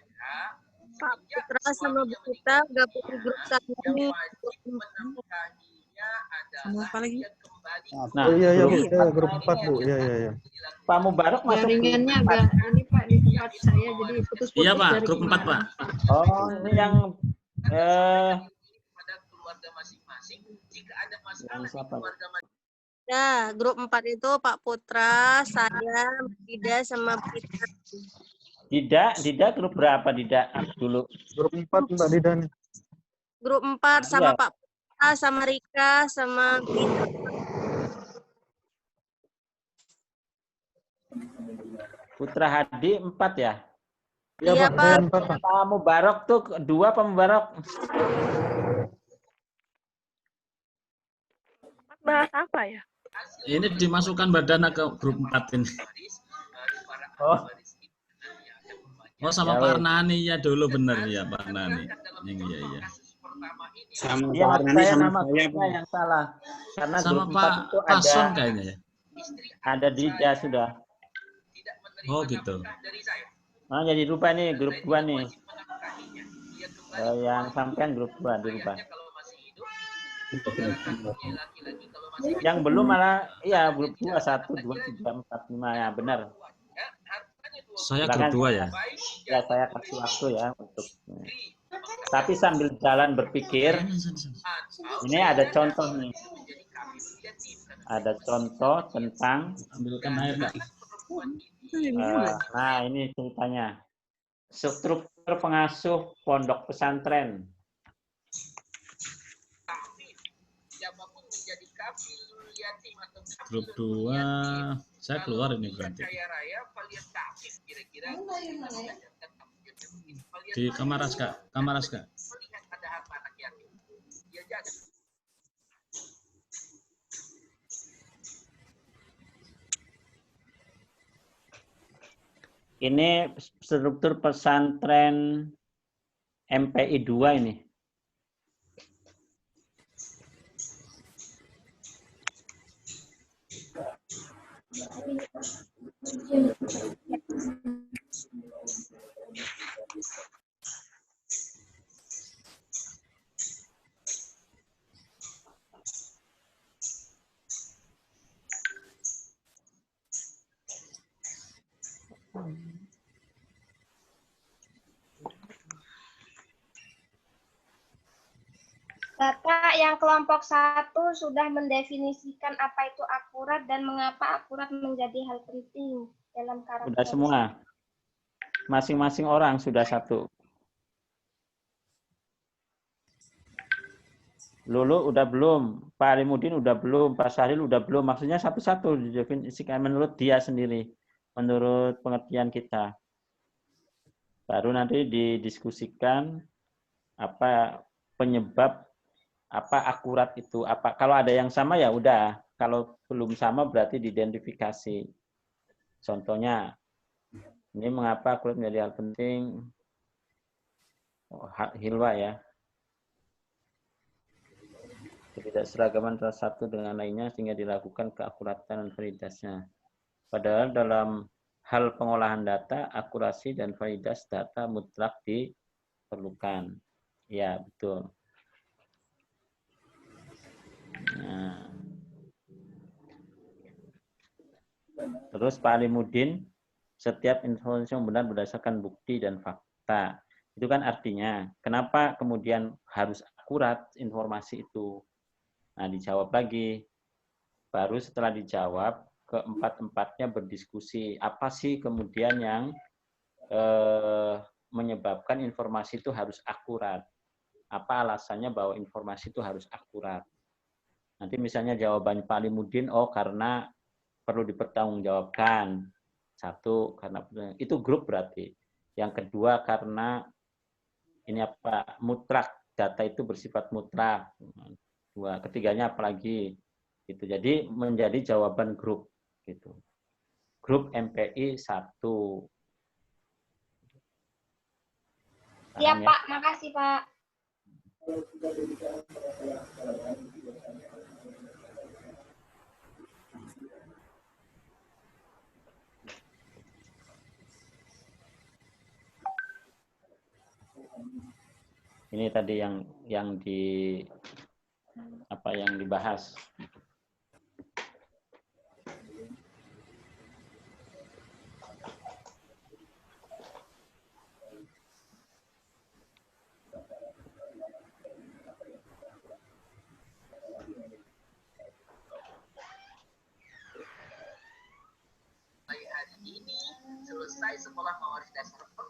Pak Putra sama Bu Kita gabung di grup kami. Sama apa lagi? Nah, Oh iya, grup 4, Bu. Iya. Pak Mubarak masuk Jaringannya agak ini Pak di tempat saya jadi putus-putus. Iya, Pak. dari Grup 4, Pak. Oh, ini yang keluarga masing-masing. Jika ada masalah di siapa? keluarga Ya, grup 4 itu Pak Putra, saya, Dida, sama Pita. Dida grup berapa Dida dulu? Grup 4 Mbak Dida nih. Grup 4 sama Iya. Pak Putra, sama Rika, sama Pita. Putra Hadi 4 ya? Iya, Pak. Pak Mubarak tuh 2 Pak Mubarak. Bahas apa ya? Ini dimasukkan Badana ke grup 4 ini. Oh, sama Ya, Pak Arnani ya dulu bener ya Pak Arnani. Iya. Sama Iya, Pak Arnani saya sama nama saya, grupnya yang salah. Karena Sama grup Pak 4 itu Pason kayaknya ya. ada Dida sudah. Oh gitu. Nah, jadi lupa nih grup 2 nih. Yang sampean grup 2 dilupa. Yang belum malah iya grup 2 1 2 3 4 5 ya benar. Saya grup 2 ya. Ya saya kasih waktu ya untuk. Tapi sambil jalan berpikir, ini ada contoh nih. Ada contoh tentang ambilkan air Kak. Nah, ini ceritanya. Struktur pengasuh pondok pesantren. Grup 2 saya keluar ini berarti. Di kamar Aska. Ini struktur pesantren MPI 2 ini. Bapak yang kelompok 1 sudah mendefinisikan apa itu akurat dan mengapa akurat menjadi hal penting dalam karakter. Sudah semua. Masing-masing orang sudah 1. Lulu udah belum, Pak Alimudin udah belum, Pak Syahril udah belum. Maksudnya satu-satu didefinisikan menurut dia sendiri, menurut pengertian kita. Baru nanti didiskusikan apa penyebab, apa akurat itu, apa kalau ada yang sama ya udah, kalau belum sama berarti diidentifikasi. Contohnya, ini mengapa akurat menjadi hal penting? Hilwa ya. Ketidakseragaman antara satu dengan lainnya sehingga dilakukan keakuratan dan validitasnya. Padahal dalam hal pengolahan data, akurasi dan validitas data mutlak diperlukan. Ya, betul. Nah. Terus Pak Alimudin, setiap informasi yang benar berdasarkan bukti dan fakta. Itu kan artinya, kenapa kemudian harus akurat informasi itu? Nah, dijawab lagi. Baru setelah dijawab, keempat-empatnya berdiskusi. Apa sih kemudian yang menyebabkan informasi itu harus akurat. Apa alasannya bahwa informasi itu harus akurat? Nanti misalnya jawaban Pak Alimudin, oh karena perlu dipertanggungjawabkan. Satu, karena itu grup berarti. Yang kedua, karena ini apa, mutlak, data itu bersifat mutlak. Dua, ketiganya apalagi. Gitu. Jadi menjadi jawaban grup. Gitu. Grup MPI 1. Siap, Pak. Makasih, Pak. Ini tadi yang dibahas.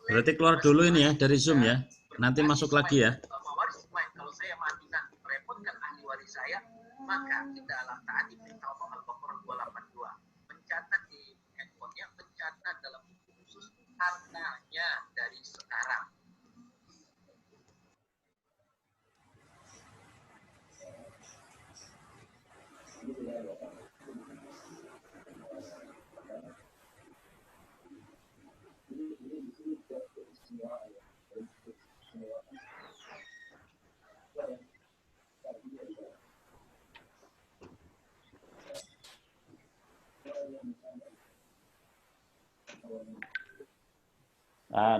Berarti keluar dulu ini ya dari Zoom ya. Nanti masuk lagi ya. Kalau saya mati nanti merepotkan ahli waris saya, maka kita alam taati perintah Allah Al-Baqarah 282. Mencatat di handphonenya, mencatat dalam buku khusus hartanya dari sekarang.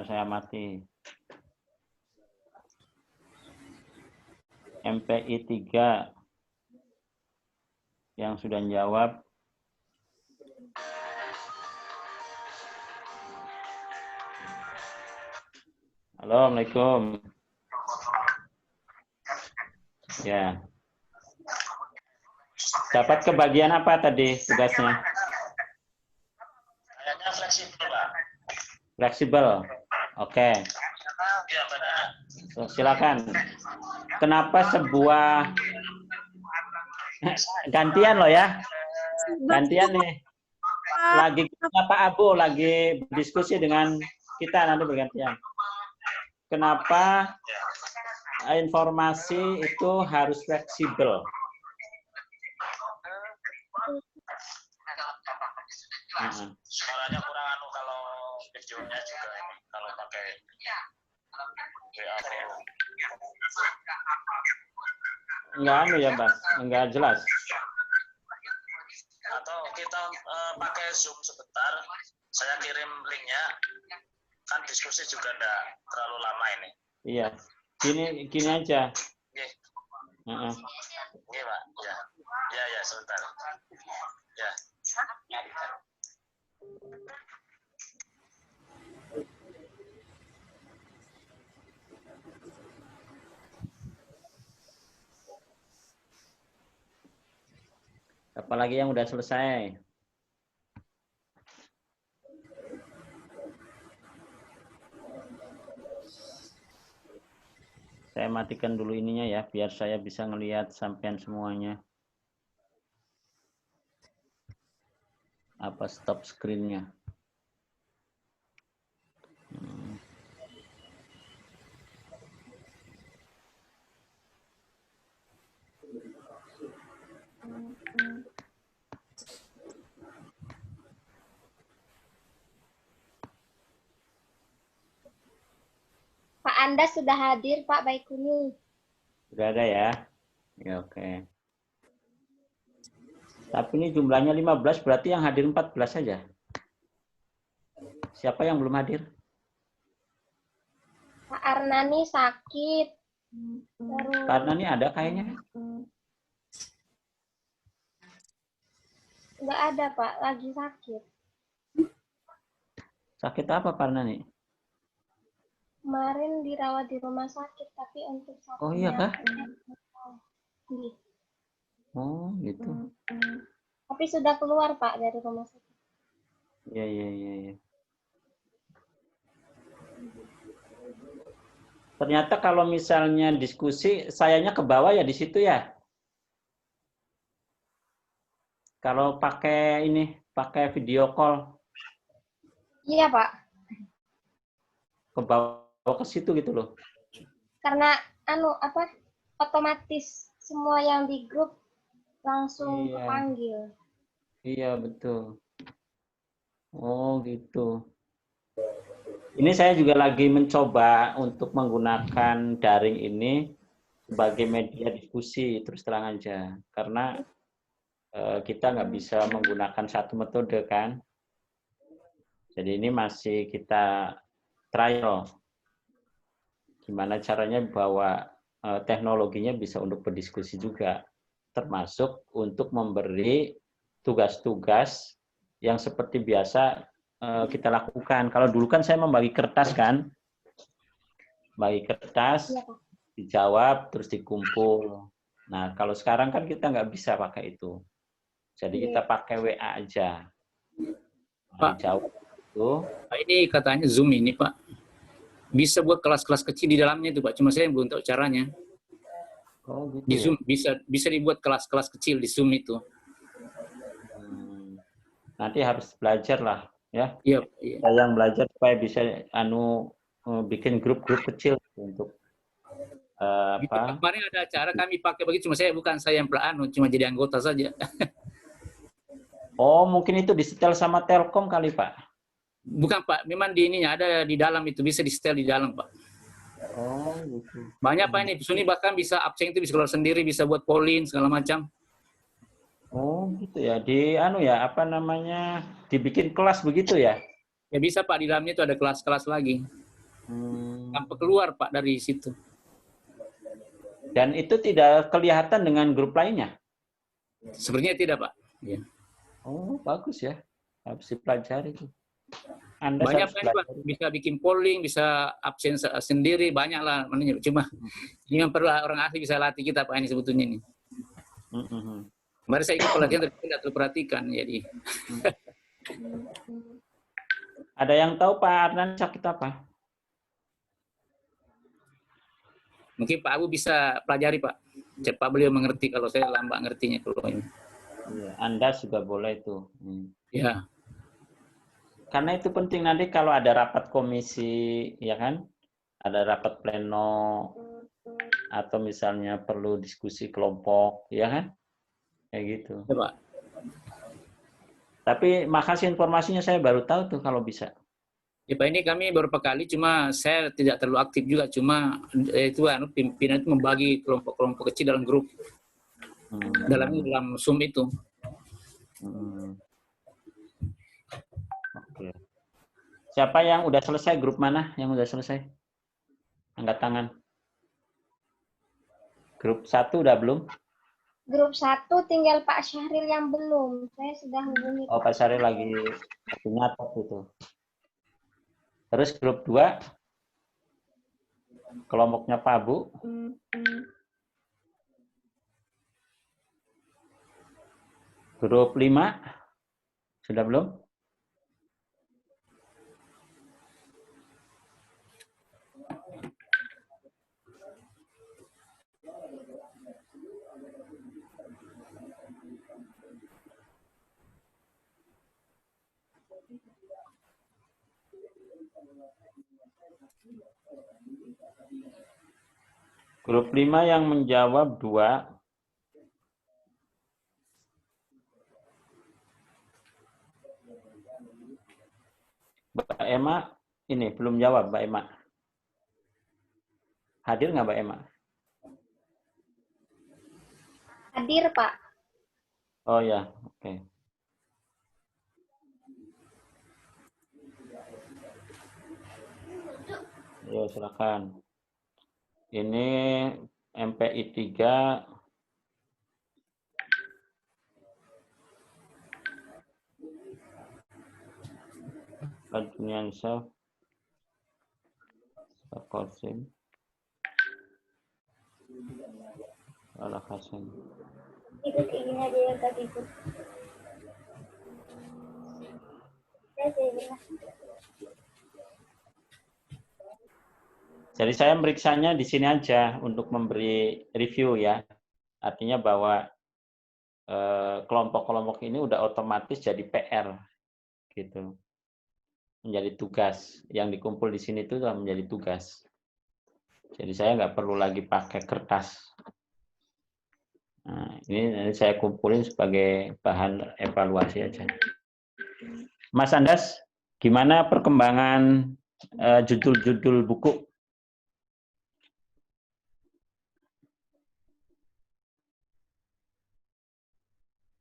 Saya mati. MPI 3 yang sudah jawab. Halo, Assalamualaikum. Ya. Dapat kebagian apa tadi tugasnya? Kayaknya fleksibel, Pak. Fleksibel. Oke. Ya, benar. Silakan. Kenapa sebuah gantian loh ya? Gantian nih. Lagi Pak Abu lagi berdiskusi dengan kita, nanti bergantian. Kenapa informasi itu harus fleksibel? Suaranya kurang anu kalau videonya juga ini kalau pakai Enggak anu ya, Mas. Enggak jelas. Atau kita pakai Zoom sebentar, saya kirim linknya, kan diskusi juga enggak terlalu lama ini. Iya. Gini aja. Oke. Oke, Pak. Ya. Ya, sebentar. Ya. Apalagi yang udah selesai. Saya matikan dulu ininya ya, biar saya bisa ngelihat sampean semuanya. Apa stop screen-nya? Pak Anda sudah hadir, Pak Baikuni. Sudah ada ya? Ya, oke. Tapi ini jumlahnya 15, berarti yang hadir 14 saja. Siapa yang belum hadir? Pak Arnani sakit. Pak Arnani ada kayaknya? Enggak ada, Pak. Lagi sakit. Sakit apa Pak Arnani? Kemarin dirawat di rumah sakit, tapi untuk sakitnya... Oh iya kah? Iya. Oh gitu. Tapi sudah keluar, Pak, dari rumah sakit. Iya. Ternyata kalau misalnya diskusi, sayanya ke bawah ya di situ ya. Kalau pakai ini, pakai video call. Iya, Pak. Ke bawah ke situ gitu loh. Karena otomatis semua yang di grup langsung Iya. kepanggil. Iya, betul. Oh, gitu. Ini saya juga lagi mencoba untuk menggunakan daring ini sebagai media diskusi, terus terang aja. Karena kita nggak bisa menggunakan satu metode kan. Jadi ini masih kita trial. Gimana caranya bahwa teknologinya bisa untuk berdiskusi juga. Termasuk untuk memberi tugas-tugas yang seperti biasa kita lakukan. Kalau dulu kan saya membagi kertas kan. Bagi kertas, dijawab, terus dikumpul. Nah, kalau sekarang kan kita nggak bisa pakai itu. Jadi kita pakai WA aja. Pak, dijawab itu. Pak, ini katanya Zoom ini, Pak. Bisa buat kelas-kelas kecil di dalamnya itu, Pak. Cuma saya belum tahu caranya. Oh, gitu Di ya? Zoom bisa dibuat kelas-kelas kecil di Zoom itu. Nanti harus belajar lah, ya. Iya, iya. Saya yang belajar supaya bisa bikin grup-grup kecil untuk apa? Kemarin ada acara kami pakai begitu, cuma saya yang cuma jadi anggota saja. Oh, mungkin itu disetel sama Telkom kali, Pak. Bukan, Pak. Memang di ininya ada di dalam itu, bisa di-setel di dalam, Pak. Oh, gitu. Banyak, Pak, ini. Suni bahkan bisa absen itu bisa keluar sendiri, bisa buat polling segala macam. Oh, gitu ya. Apa namanya? Dibikin kelas begitu ya? Ya bisa, Pak. Di dalamnya itu ada kelas-kelas lagi. Tanpa keluar, Pak, dari situ. Dan itu tidak kelihatan dengan grup lainnya? Sebenarnya tidak, Pak. Ya. Oh, bagus ya. Harus dipelajari itu. Banyak Pak, bisa bikin polling, bisa absen sendiri, banyak lah. Cuma ini yang perlu orang ahli bisa latih kita, Pak, ini sebetulnya ini. Kemarin saya ikut pelatihan tapi tidak terperhatikan, jadi. Ada yang tahu Pak Adnan sakit apa? Mungkin Pak Abu bisa pelajari, Pak. Cepat beliau mengerti, kalau saya lambat ngertinya kalau ini. Iya, Anda juga boleh itu. Ya. Karena itu penting nanti kalau ada rapat komisi, ya kan? Ada rapat pleno, atau misalnya perlu diskusi kelompok, ya kan? Kayak gitu. Ya, Pak. Tapi makasih informasinya, saya baru tahu tuh kalau bisa. Ya, Pak, ini kami beberapa kali, cuma saya tidak terlalu aktif juga, cuma itu pimpinan itu membagi kelompok-kelompok kecil dalam grup. Dalam Zoom itu. Oke. Siapa yang udah selesai? Grup mana yang udah selesai? Angkat tangan. Grup 1 udah belum? Grup 1 tinggal Pak Syahril yang belum. Saya sudah hubungi. Oh, Pak Syahril lagi nyatet itu. Terus grup 2, kelompoknya Pak Abu. Grup 5, sudah belum? Grup 5 yang menjawab 2. Mbak Emma, ini belum jawab Mbak Emma. Hadir nggak Mbak Emma? Hadir, Pak. Oh ya, oke. Yo, silakan. Ini MPI 3. Juniansyah, Qasim, Al Hasan. Ikut ini aja yang tadi ikut. Jadi saya meriksanya di sini aja untuk memberi review ya. Artinya bahwa kelompok-kelompok ini udah otomatis jadi PR gitu. Menjadi tugas. Yang dikumpul di sini itu sudah menjadi tugas. Jadi saya nggak perlu lagi pakai kertas. Nah, ini saya kumpulin sebagai bahan evaluasi aja. Mas Andas, gimana perkembangan judul-judul buku?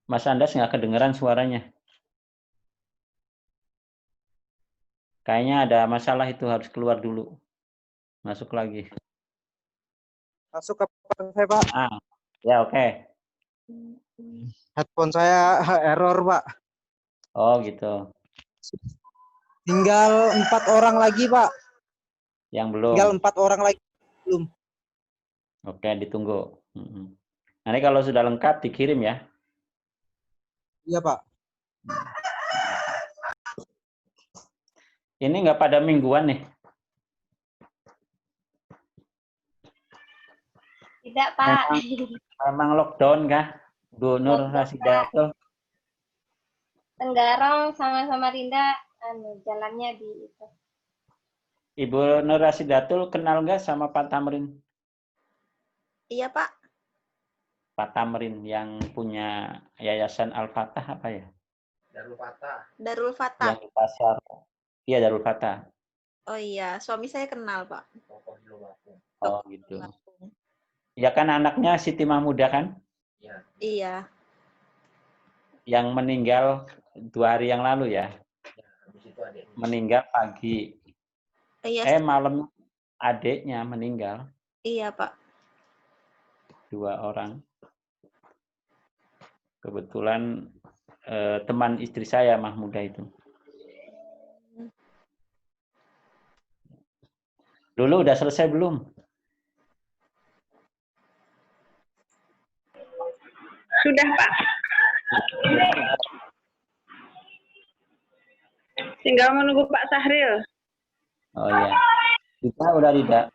Mas Andas nggak kedengeran suaranya. Kayaknya ada masalah itu harus keluar dulu. Masuk lagi. Masuk ke saya, Pak. Ya oke. Headphone saya error, Pak. Oh gitu. Tinggal 4 orang lagi, Pak. Yang belum. Tinggal 4 orang lagi belum. Oke, ditunggu. Nanti kalau sudah lengkap dikirim ya. Iya, Pak. Ini nggak pada mingguan nih. Tidak, Pak. Memang lockdown kah? Bu Nur Rasidatul. Tenggarong sama Samarinda jalannya di itu. Ibu Nur Rasidatul kenal nggak sama Pak Tamrin? Iya, Pak. Pak Tamrin yang punya Yayasan Al-Fatah apa ya? Darul Fatah. Darul Fatah. Yang di pasar. Iya, Darul Fatah. Oh iya, suami saya kenal, Pak. Oh gitu. Ya kan anaknya Siti Mahmuda kan? Iya. Yang meninggal 2 hari yang lalu ya? Meninggal pagi. Iya. Malam adiknya meninggal. Iya, Pak. 2 orang. Kebetulan teman istri saya Mahmuda itu. Dulu udah selesai belum? Sudah, Pak. Tinggal menunggu Pak Sahril. Oh iya. Kita udah tidak.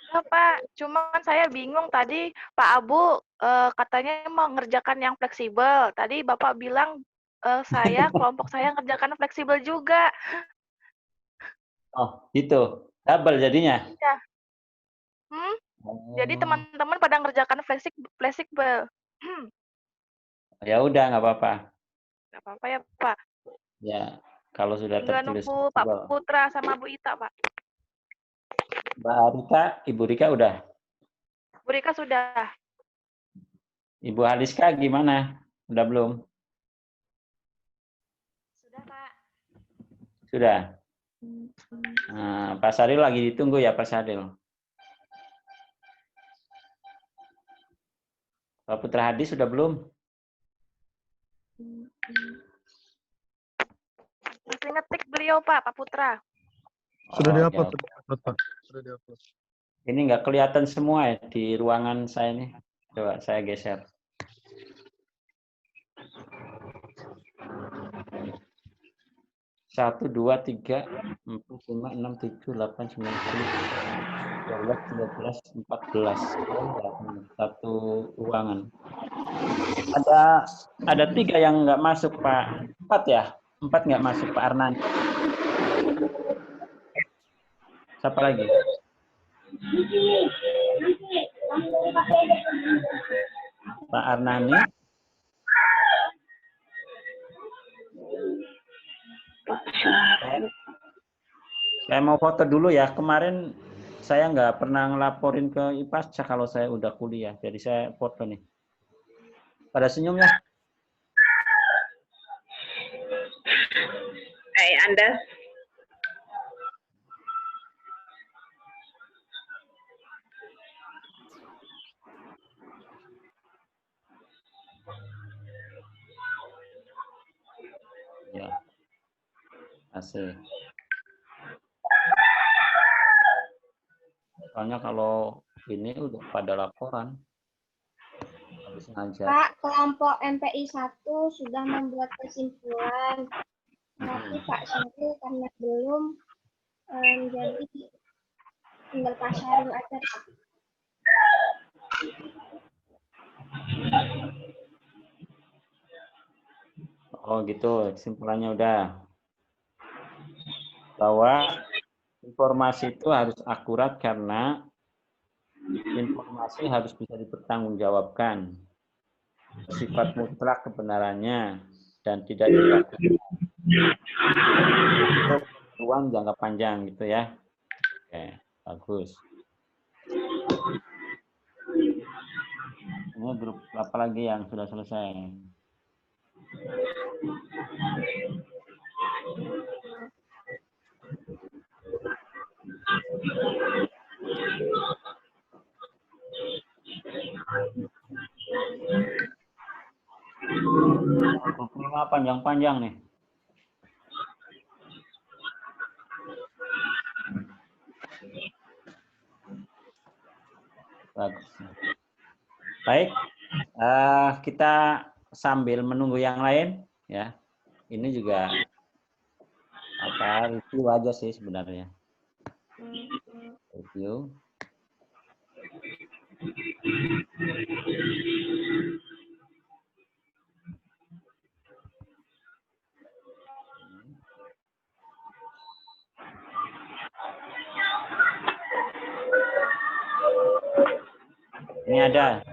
Sudah, Pak. Cuman saya bingung tadi Pak Abu katanya mau ngerjakan yang fleksibel. Tadi Bapak bilang kelompok saya ngerjakan fleksibel juga. Oh, gitu. Double jadinya. Iya. Jadi teman-teman pada ngerjakan fleksibel. Ya udah, nggak apa-apa. Nggak apa-apa ya, Pak. Ya, kalau sudah Tinggal tertulis. nunggu Pak Putra sama Bu Ita, Pak. Mbak Rika, Ibu Rika udah. Bu Rika sudah. Ibu Haliska gimana? Udah belum? Sudah, Pak. Sudah. Nah, Pak Saril lagi ditunggu ya, Pak Saril. Pak Putra Hadi sudah belum? Masih ngetik beliau, Pak Putra. Sudah di-upload, Pak. Sudah di-upload. Ini nggak kelihatan semua ya di ruangan saya ini. Coba saya geser. Satu, 2, 3, 4, 5, 6, 7, 8, 9, 10, 12, 13, 14. Satu ruangan. Ada 3 yang nggak masuk, Pak. 4 ya? 4 nggak masuk, Pak Arnan. Siapa lagi? Pak Arnani. Saya mau foto dulu ya. Kemarin saya nggak pernah ngelaporin ke IPASCA kalau saya udah kuliah. Jadi saya foto nih. Pada senyum ya. Anda. Ya. Asik. Soalnya kalau ini udah pada laporan. Habis ngajar. Pak, kelompok MPI 1 sudah membuat kesimpulan. Tapi Pak Syahril karena belum, jadi tinggal Pak Syahril aja. Oh gitu, kesimpulannya udah. Bahwa informasi itu harus akurat karena informasi harus bisa dipertanggungjawabkan. Sifat mutlak kebenarannya dan tidak dilakukan untuk ruang jangka panjang gitu ya. Oke, bagus. Ini grup apa lagi yang sudah selesai? Grupnya panjang-panjang nih. Bagus. Baik, kita sambil menunggu yang lain ya. Ini juga review aja sih sebenarnya. Review. Ini ada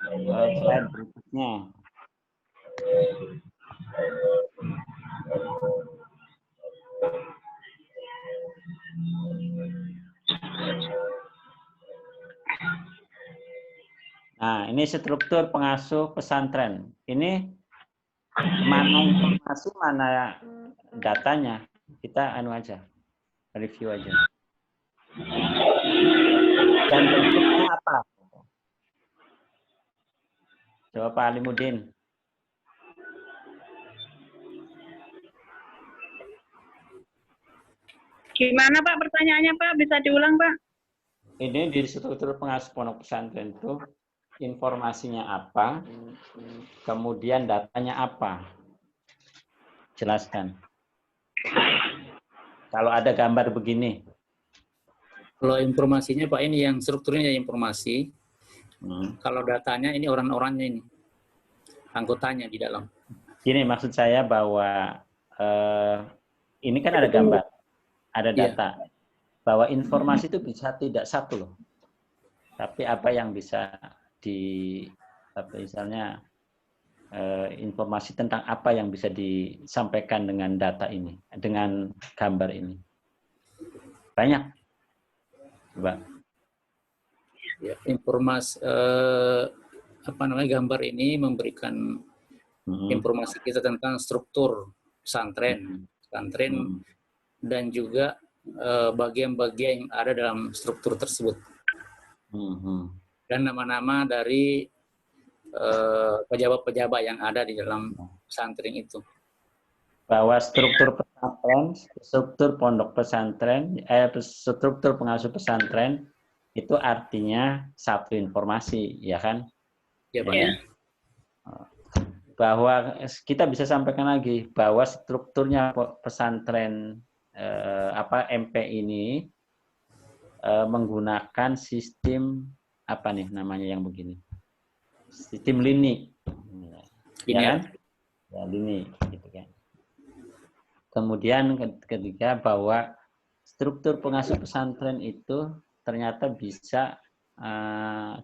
slide berikutnya. Nah, ini struktur pengasuh pesantren. Ini mana informasi, mana datanya. Kita aja, review aja. Dan bentuknya apa? Coba Pak Alimuddin. Gimana Pak pertanyaannya Pak? Bisa diulang Pak? Ini di struktur pengasuh pondok pesantren itu informasinya apa, kemudian datanya apa. Jelaskan. Kalau ada gambar begini. Kalau informasinya Pak, ini yang strukturnya informasi. Kalau datanya ini orang-orangnya ini. Anggotanya di dalam. Gini maksud saya bahwa ini kan ada gambar, ada data. Bahwa informasi itu bisa tidak satu loh. Tapi apa yang bisa misalnya informasi tentang apa yang bisa disampaikan dengan data ini, dengan gambar ini. Banyak. Coba. Ya, informasi gambar ini memberikan informasi kita tentang struktur pesantren, dan juga bagian-bagian yang ada dalam struktur tersebut. Dan nama-nama dari pejabat-pejabat yang ada di dalam pesantren itu. Bahwa struktur pesantren, struktur pondok pesantren, struktur pengasuh pesantren itu artinya satu informasi, ya kan? Ya, Pak. Ya. Bahwa kita bisa sampaikan lagi bahwa strukturnya pesantren MP ini menggunakan sistem apa nih namanya yang begini? Sistem lini. Ya kan? Ya, lini gitu kan. Kemudian ketiga bahwa struktur pengasuh pesantren itu ternyata bisa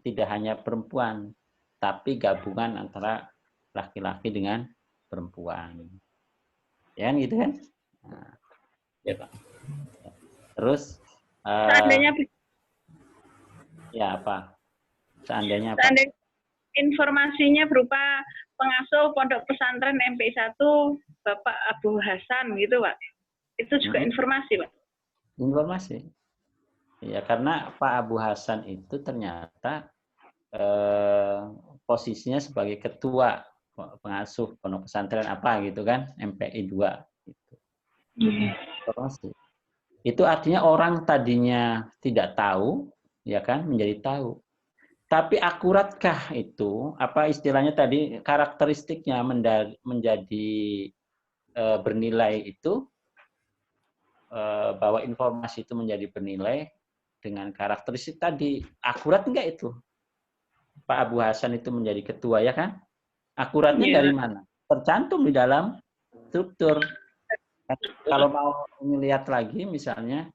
tidak hanya perempuan, tapi gabungan antara laki-laki dengan perempuan. Ya kan gitu kan? Nah, ya Pak. Terus seandainya ya apa? Seandainya apa? Seandainya informasinya berupa pengasuh pondok pesantren MP1 Bapak Abu Hasan gitu Pak. Itu juga informasi Pak. Informasi. Ya karena Pak Abu Hasan itu ternyata posisinya sebagai ketua pengasuh pondok pesantren apa gitu kan, MPI 2 gitu. Informasi. Itu artinya orang tadinya tidak tahu, ya kan, menjadi tahu. Tapi akuratkah itu, apa istilahnya tadi, karakteristiknya menjadi bernilai itu, bahwa informasi itu menjadi bernilai dengan karakteristik tadi. Akurat enggak itu? Pak Abu Hasan itu menjadi ketua, ya kan? Akuratnya dari mana? Tercantum di dalam struktur. Kalau mau melihat lagi, misalnya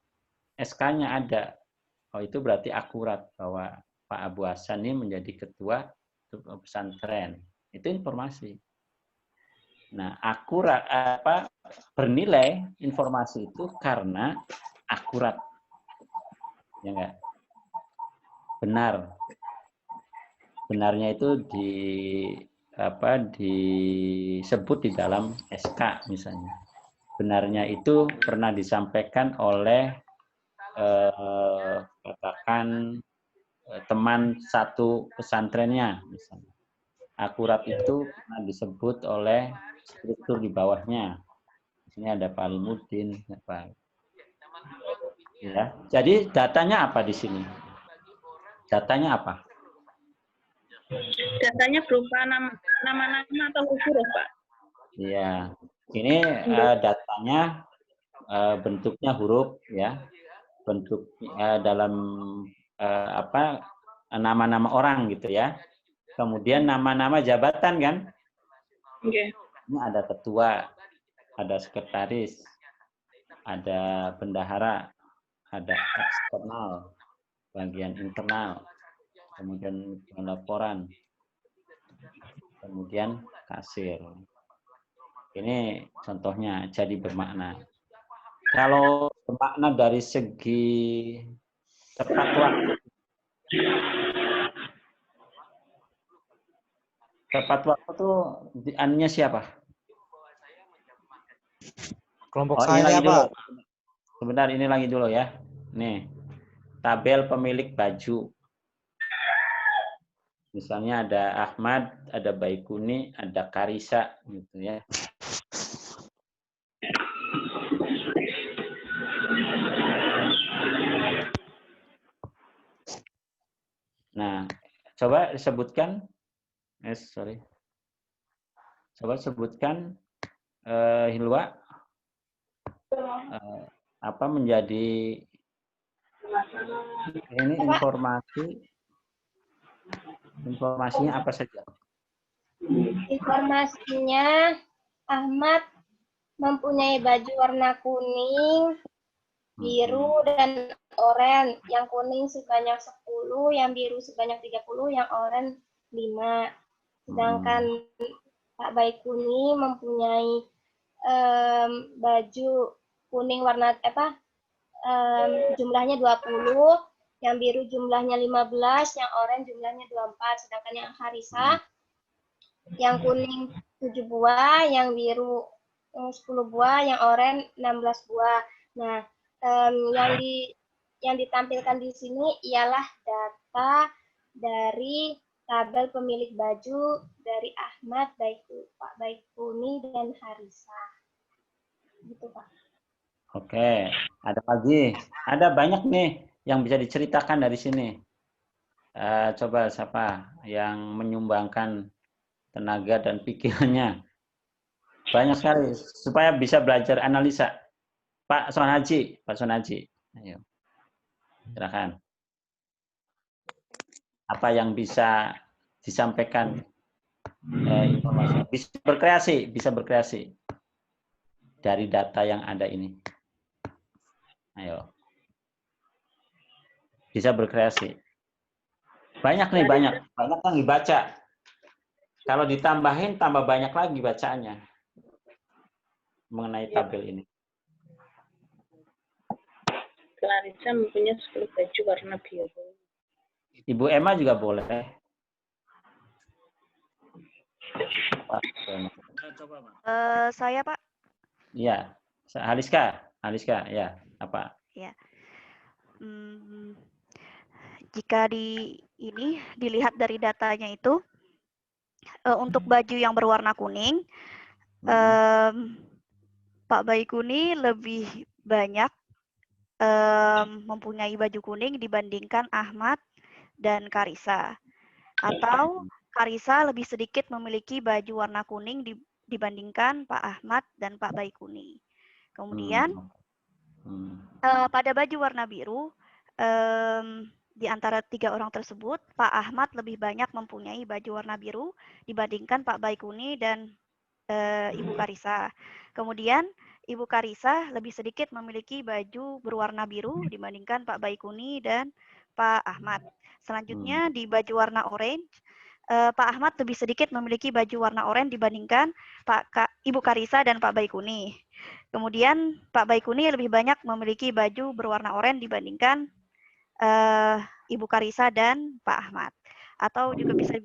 SK-nya ada. Oh, itu berarti akurat bahwa Pak Abu Hasan ini menjadi ketua pesantren. Itu informasi. Nah, akurat bernilai informasi itu karena akurat. Ya enggak? Benar. Benarnya itu disebut di dalam SK misalnya. Benarnya itu pernah disampaikan oleh katakan teman satu pesantrennya misalnya. Akurat itu pernah disebut oleh struktur di bawahnya. Di sini ada Pak Alimuddin, ya. Jadi datanya apa di sini? Datanya apa? Datanya berupa nama-nama atau huruf, Pak? Iya. Ini datanya bentuknya huruf, ya. Bentuk dalam nama-nama orang gitu ya. Kemudian nama-nama jabatan kan? Okay. Ini ada ketua, ada sekretaris, ada bendahara, ada eksternal, bagian internal, kemudian laporan, kemudian kasir. Ini contohnya jadi bermakna. Kalau bermakna dari segi tepat waktu, tepat waktu itu anunya siapa? Kelompok saya, Pak. Sebentar, ini lagi dulu ya. Nih, tabel pemilik baju. Misalnya ada Ahmad, ada Baikuni, ada Karisa, gitu ya. Nah, coba sebutkan. Coba sebutkan Hilwa. Apa menjadi ini informasinya apa saja? Informasinya Ahmad mempunyai baju warna kuning, biru, dan oranye. Yang kuning sebanyak 10, yang biru sebanyak 30, yang oranye 5. Sedangkan Pak Baikuni mempunyai baju kuning warna jumlahnya 20, yang biru jumlahnya 15, yang oranye jumlahnya 24. Sedangkan yang Harisa, yang kuning 7 buah, yang biru 10 buah, yang oranye 16 buah. Nah, yang ditampilkan di sini ialah data dari tabel pemilik baju dari Ahmad, Pak Baikuni, dan Harisa. Gitu, Pak. Oke, ada lagi. Ada banyak nih yang bisa diceritakan dari sini. Coba siapa yang menyumbangkan tenaga dan pikirannya? Banyak sekali supaya bisa belajar analisa. Pak Sonaji, ayo, silakan. Apa yang bisa disampaikan informasi? Bisa berkreasi dari data yang ada ini. Ayo, bisa berkreasi. Banyak yang dibaca. Kalau ditambahin tambah banyak lagi bacaannya mengenai tabel ini. Clarissa mempunyai 10 baju warna biru. Ibu Emma juga boleh. Saya, Pak. Iya, Haliska, ya, apa? Ya. Jika dilihat dari datanya itu, untuk baju yang berwarna kuning, Pak Baikuni lebih banyak mempunyai baju kuning dibandingkan Ahmad dan Karisa. Atau Karisa lebih sedikit memiliki baju warna kuning dibandingkan Pak Ahmad dan Pak Baikuni. Kemudian pada baju warna biru, di antara 3 orang tersebut, Pak Ahmad lebih banyak mempunyai baju warna biru dibandingkan Pak Baikuni dan Ibu Karisa. Kemudian Ibu Karisa lebih sedikit memiliki baju berwarna biru dibandingkan Pak Baikuni dan Pak Ahmad. Selanjutnya di baju warna orange, Pak Ahmad lebih sedikit memiliki baju warna oranye dibandingkan Ibu Karisa dan Pak Baikuni. Kemudian Pak Baikuni lebih banyak memiliki baju berwarna oranye dibandingkan Ibu Karisa dan Pak Ahmad. Atau juga bisa,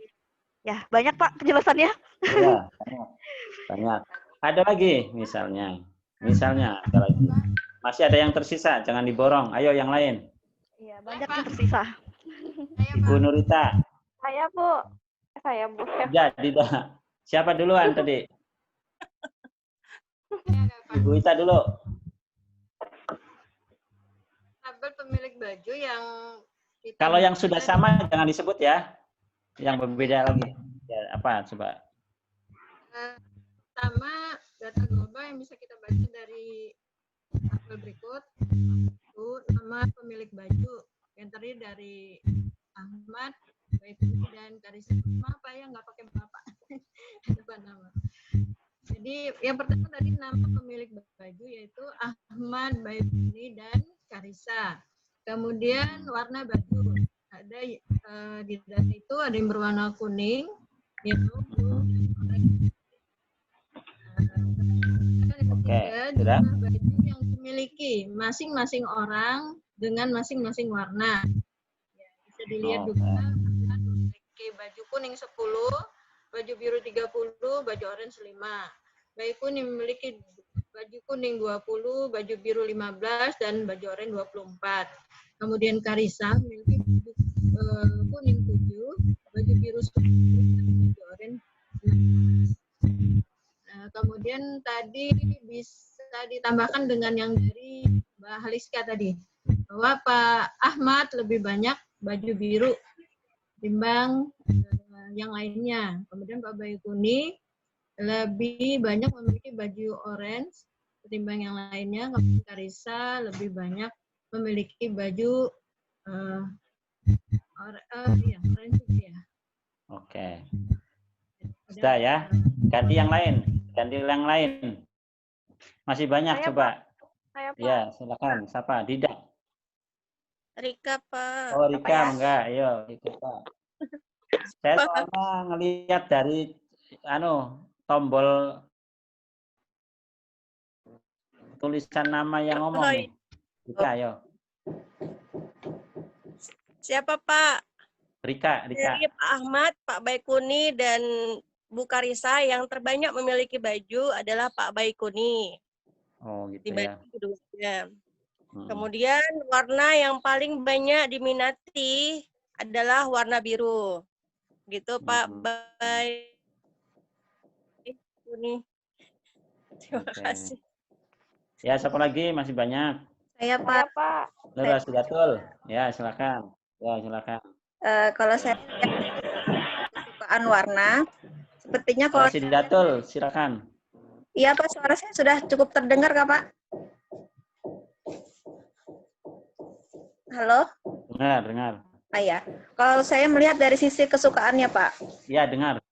ya banyak Pak penjelasannya. Ya, banyak. Ada lagi misalnya ada lagi. Masih ada yang tersisa, jangan diborong. Ayo yang lain. Iya, banyak yang tersisa. Ibu Nurita. Saya, Bu. Ya, tidak. Siapa duluan tadi? Ibu Ita dulu. Tabel pemilik baju yang Kalau yang sudah sama jangan disebut ya. Yang berbeda lagi. Ya, apa coba? Pertama, data global yang bisa kita baca dari tabel berikut itu nama pemilik baju yang terdiri dari Ahmad, Baikuni dan Karisa. Maaf Pak ya nggak pakai bapak. Depan nama. Jadi yang pertama tadi nama pemilik baju yaitu Ahmad, Baikuni dan Karisa. Kemudian warna baju ada di data itu ada yang berwarna kuning, yellow, blue, dan orange. Ketiga, jumlah baju yang dimiliki masing-masing orang dengan masing-masing warna. Ya, bisa dilihat juga memiliki baju kuning 10, baju biru 30, baju orange 5. Baikuni memiliki baju kuning 20, baju biru 15, dan baju orange 24. Kemudian Karisa memiliki baju kuning 7, baju biru 10, dan baju orange 19. Nah, kemudian tadi bisa ditambahkan dengan yang dari Mbak Haliska tadi, bahwa Pak Ahmad lebih banyak baju biru timbang yang lainnya. Kemudian Pak Baikuni lebih banyak memiliki baju orange ketimbang yang lainnya. Kemudian Karisa lebih banyak memiliki baju orange ya. Oke. Sudah ya. Ganti yang lain. Masih banyak Saya, coba. Saya, Pak. Ya, silakan. Siapa? Dida. Rika, Pak. Oh, Rika, ya? enggak. Ayo, Rika. Saya soalnya ngelihat dari tombol tulisan nama yang ngomong nih. Rika, ayo. Siapa, Pak? Rika. Dari Pak Ahmad, Pak Baikuni, dan Bu Karisa yang terbanyak memiliki baju adalah Pak Baikuni. Oh, gitu dibanding ya. keduanya. Kemudian warna yang paling banyak diminati adalah warna biru. Gitu Pak Baikuni. Terima kasih. Ya, siapa lagi? Masih banyak. Saya Pak. Nurul Sidatul. Ya, silakan. Kalau saya kesukaan warna, sepertinya kalau Sidatul, silakan. Iya Pak, suara saya sudah cukup terdengar Kak Pak? Halo? Dengar. Ya. Kalau saya melihat dari sisi kesukaannya Pak. Iya, dengar.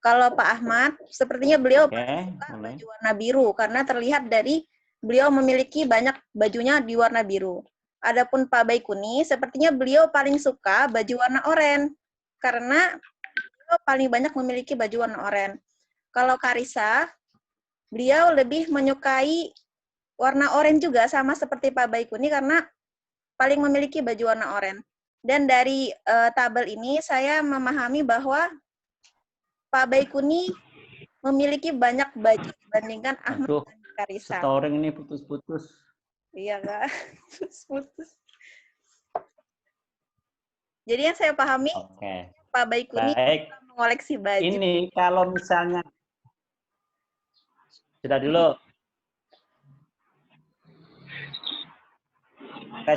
Kalau Pak Ahmad, sepertinya beliau suka baju warna biru karena terlihat dari beliau memiliki banyak bajunya di warna biru. Adapun Pak Baikuni, sepertinya beliau paling suka baju warna oranye karena beliau paling banyak memiliki baju warna oranye. Kalau Karisa, beliau lebih menyukai warna oranye juga sama seperti Pak Baikuni karena paling memiliki baju warna oranye. Dan dari tabel ini saya memahami bahwa Pak Baikuni memiliki banyak baju dibandingkan Ahmad dan Karisa. Storing ini putus-putus. Iya Kak, putus. Jadi yang saya pahami, Pak Baikuni mengoleksi baju. Ini kalau misalnya sudah dulu.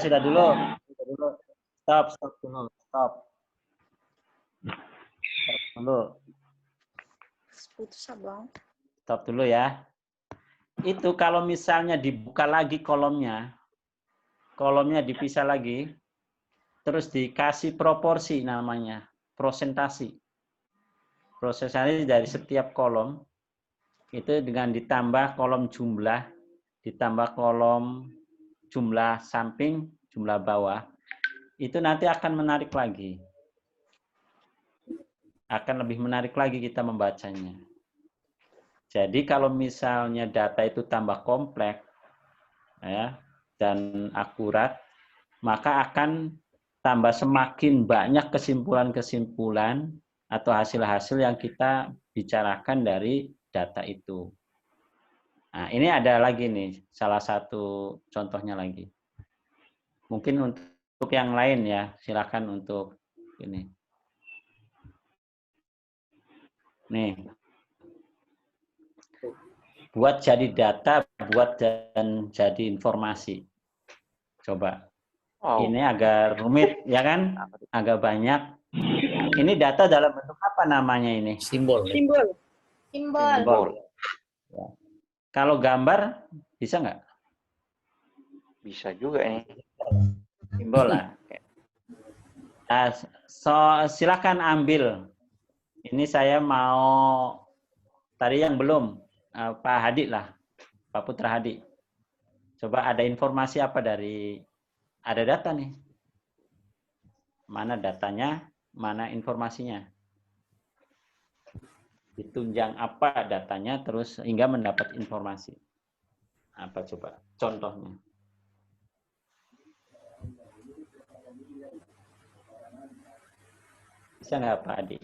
Sudah dulu. Stop dulu. Putus abang. Stop dulu ya. Itu kalau misalnya dibuka lagi kolomnya dipisah lagi, terus dikasih proporsi namanya, prosentasi. Prosentasi dari setiap kolom, itu dengan ditambah kolom jumlah, ditambah kolom jumlah samping, jumlah bawah, itu nanti akan menarik lagi. Akan lebih menarik lagi kita membacanya. Jadi kalau misalnya data itu tambah kompleks ya, dan akurat, maka akan tambah semakin banyak kesimpulan-kesimpulan atau hasil-hasil yang kita bicarakan dari data itu. Nah, ini ada lagi nih, salah satu contohnya lagi. Mungkin untuk yang lain ya, silakan untuk ini. Nih, buat jadi data, buat dan jadi informasi. Coba. Ini agak rumit, ya kan? Agak banyak. Ini data dalam bentuk apa namanya ini? Simbol. Simbol. Ya. Kalau gambar, bisa nggak? Bisa juga ini. Simbol lah. Silakan ambil. Ini saya mau, tadi yang belum, Pak Hadi lah, Pak Putra Hadi. Coba ada informasi apa dari, ada data nih. Mana datanya, mana informasinya. Ditunjang apa datanya, terus hingga mendapat informasi. Apa coba contohnya? Bisa nggak Pak Hadi?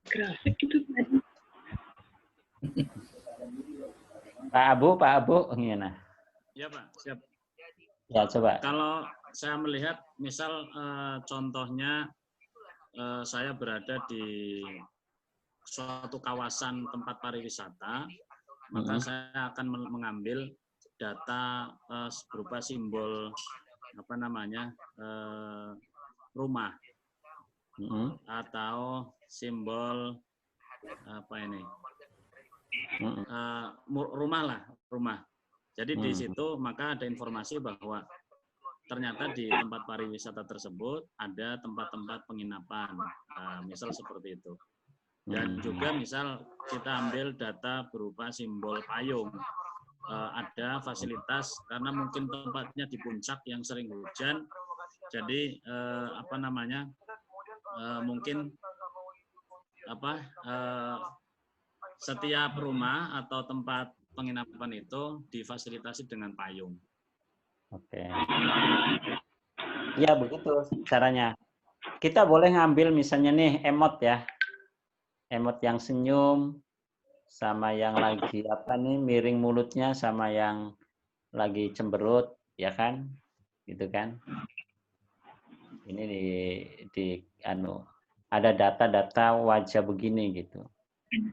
Grafik itu tadi. Pak Abu, gimana? Ya Pak, siap. Ya coba. Kalau saya melihat, misal contohnya saya berada di suatu kawasan tempat pariwisata, maka saya akan mengambil data berupa simbol apa namanya rumah atau simbol apa ini rumah lah, rumah. Jadi di situ maka ada informasi bahwa ternyata di tempat pariwisata tersebut ada tempat-tempat penginapan, misal seperti itu. Dan juga misal kita ambil data berupa simbol payung, ada fasilitas karena mungkin tempatnya di puncak yang sering hujan, jadi apa namanya mungkin apa setiap rumah atau tempat penginapan itu difasilitasi dengan payung. Oke. Ya begitu caranya. Kita boleh ngambil misalnya nih emot ya. Emot yang senyum sama yang lagi apa nih miring mulutnya sama yang lagi cemberut, ya kan? Gitu kan? Ini di ada data-data wajah begini gitu.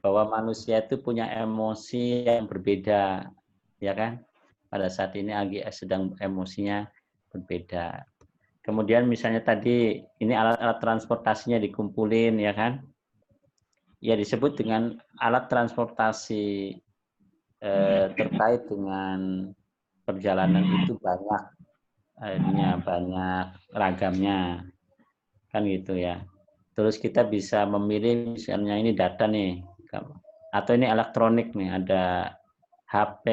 Bahwa manusia itu punya emosi yang berbeda, ya kan? Pada saat ini lagi sedang emosinya berbeda. Kemudian misalnya tadi ini alat-alat transportasinya dikumpulin, ya kan? Ya disebut dengan alat transportasi terkait dengan perjalanan itu banyak, banyak ragamnya, kan gitu ya. Terus kita bisa memilih misalnya ini data nih, atau ini elektronik nih, ada HP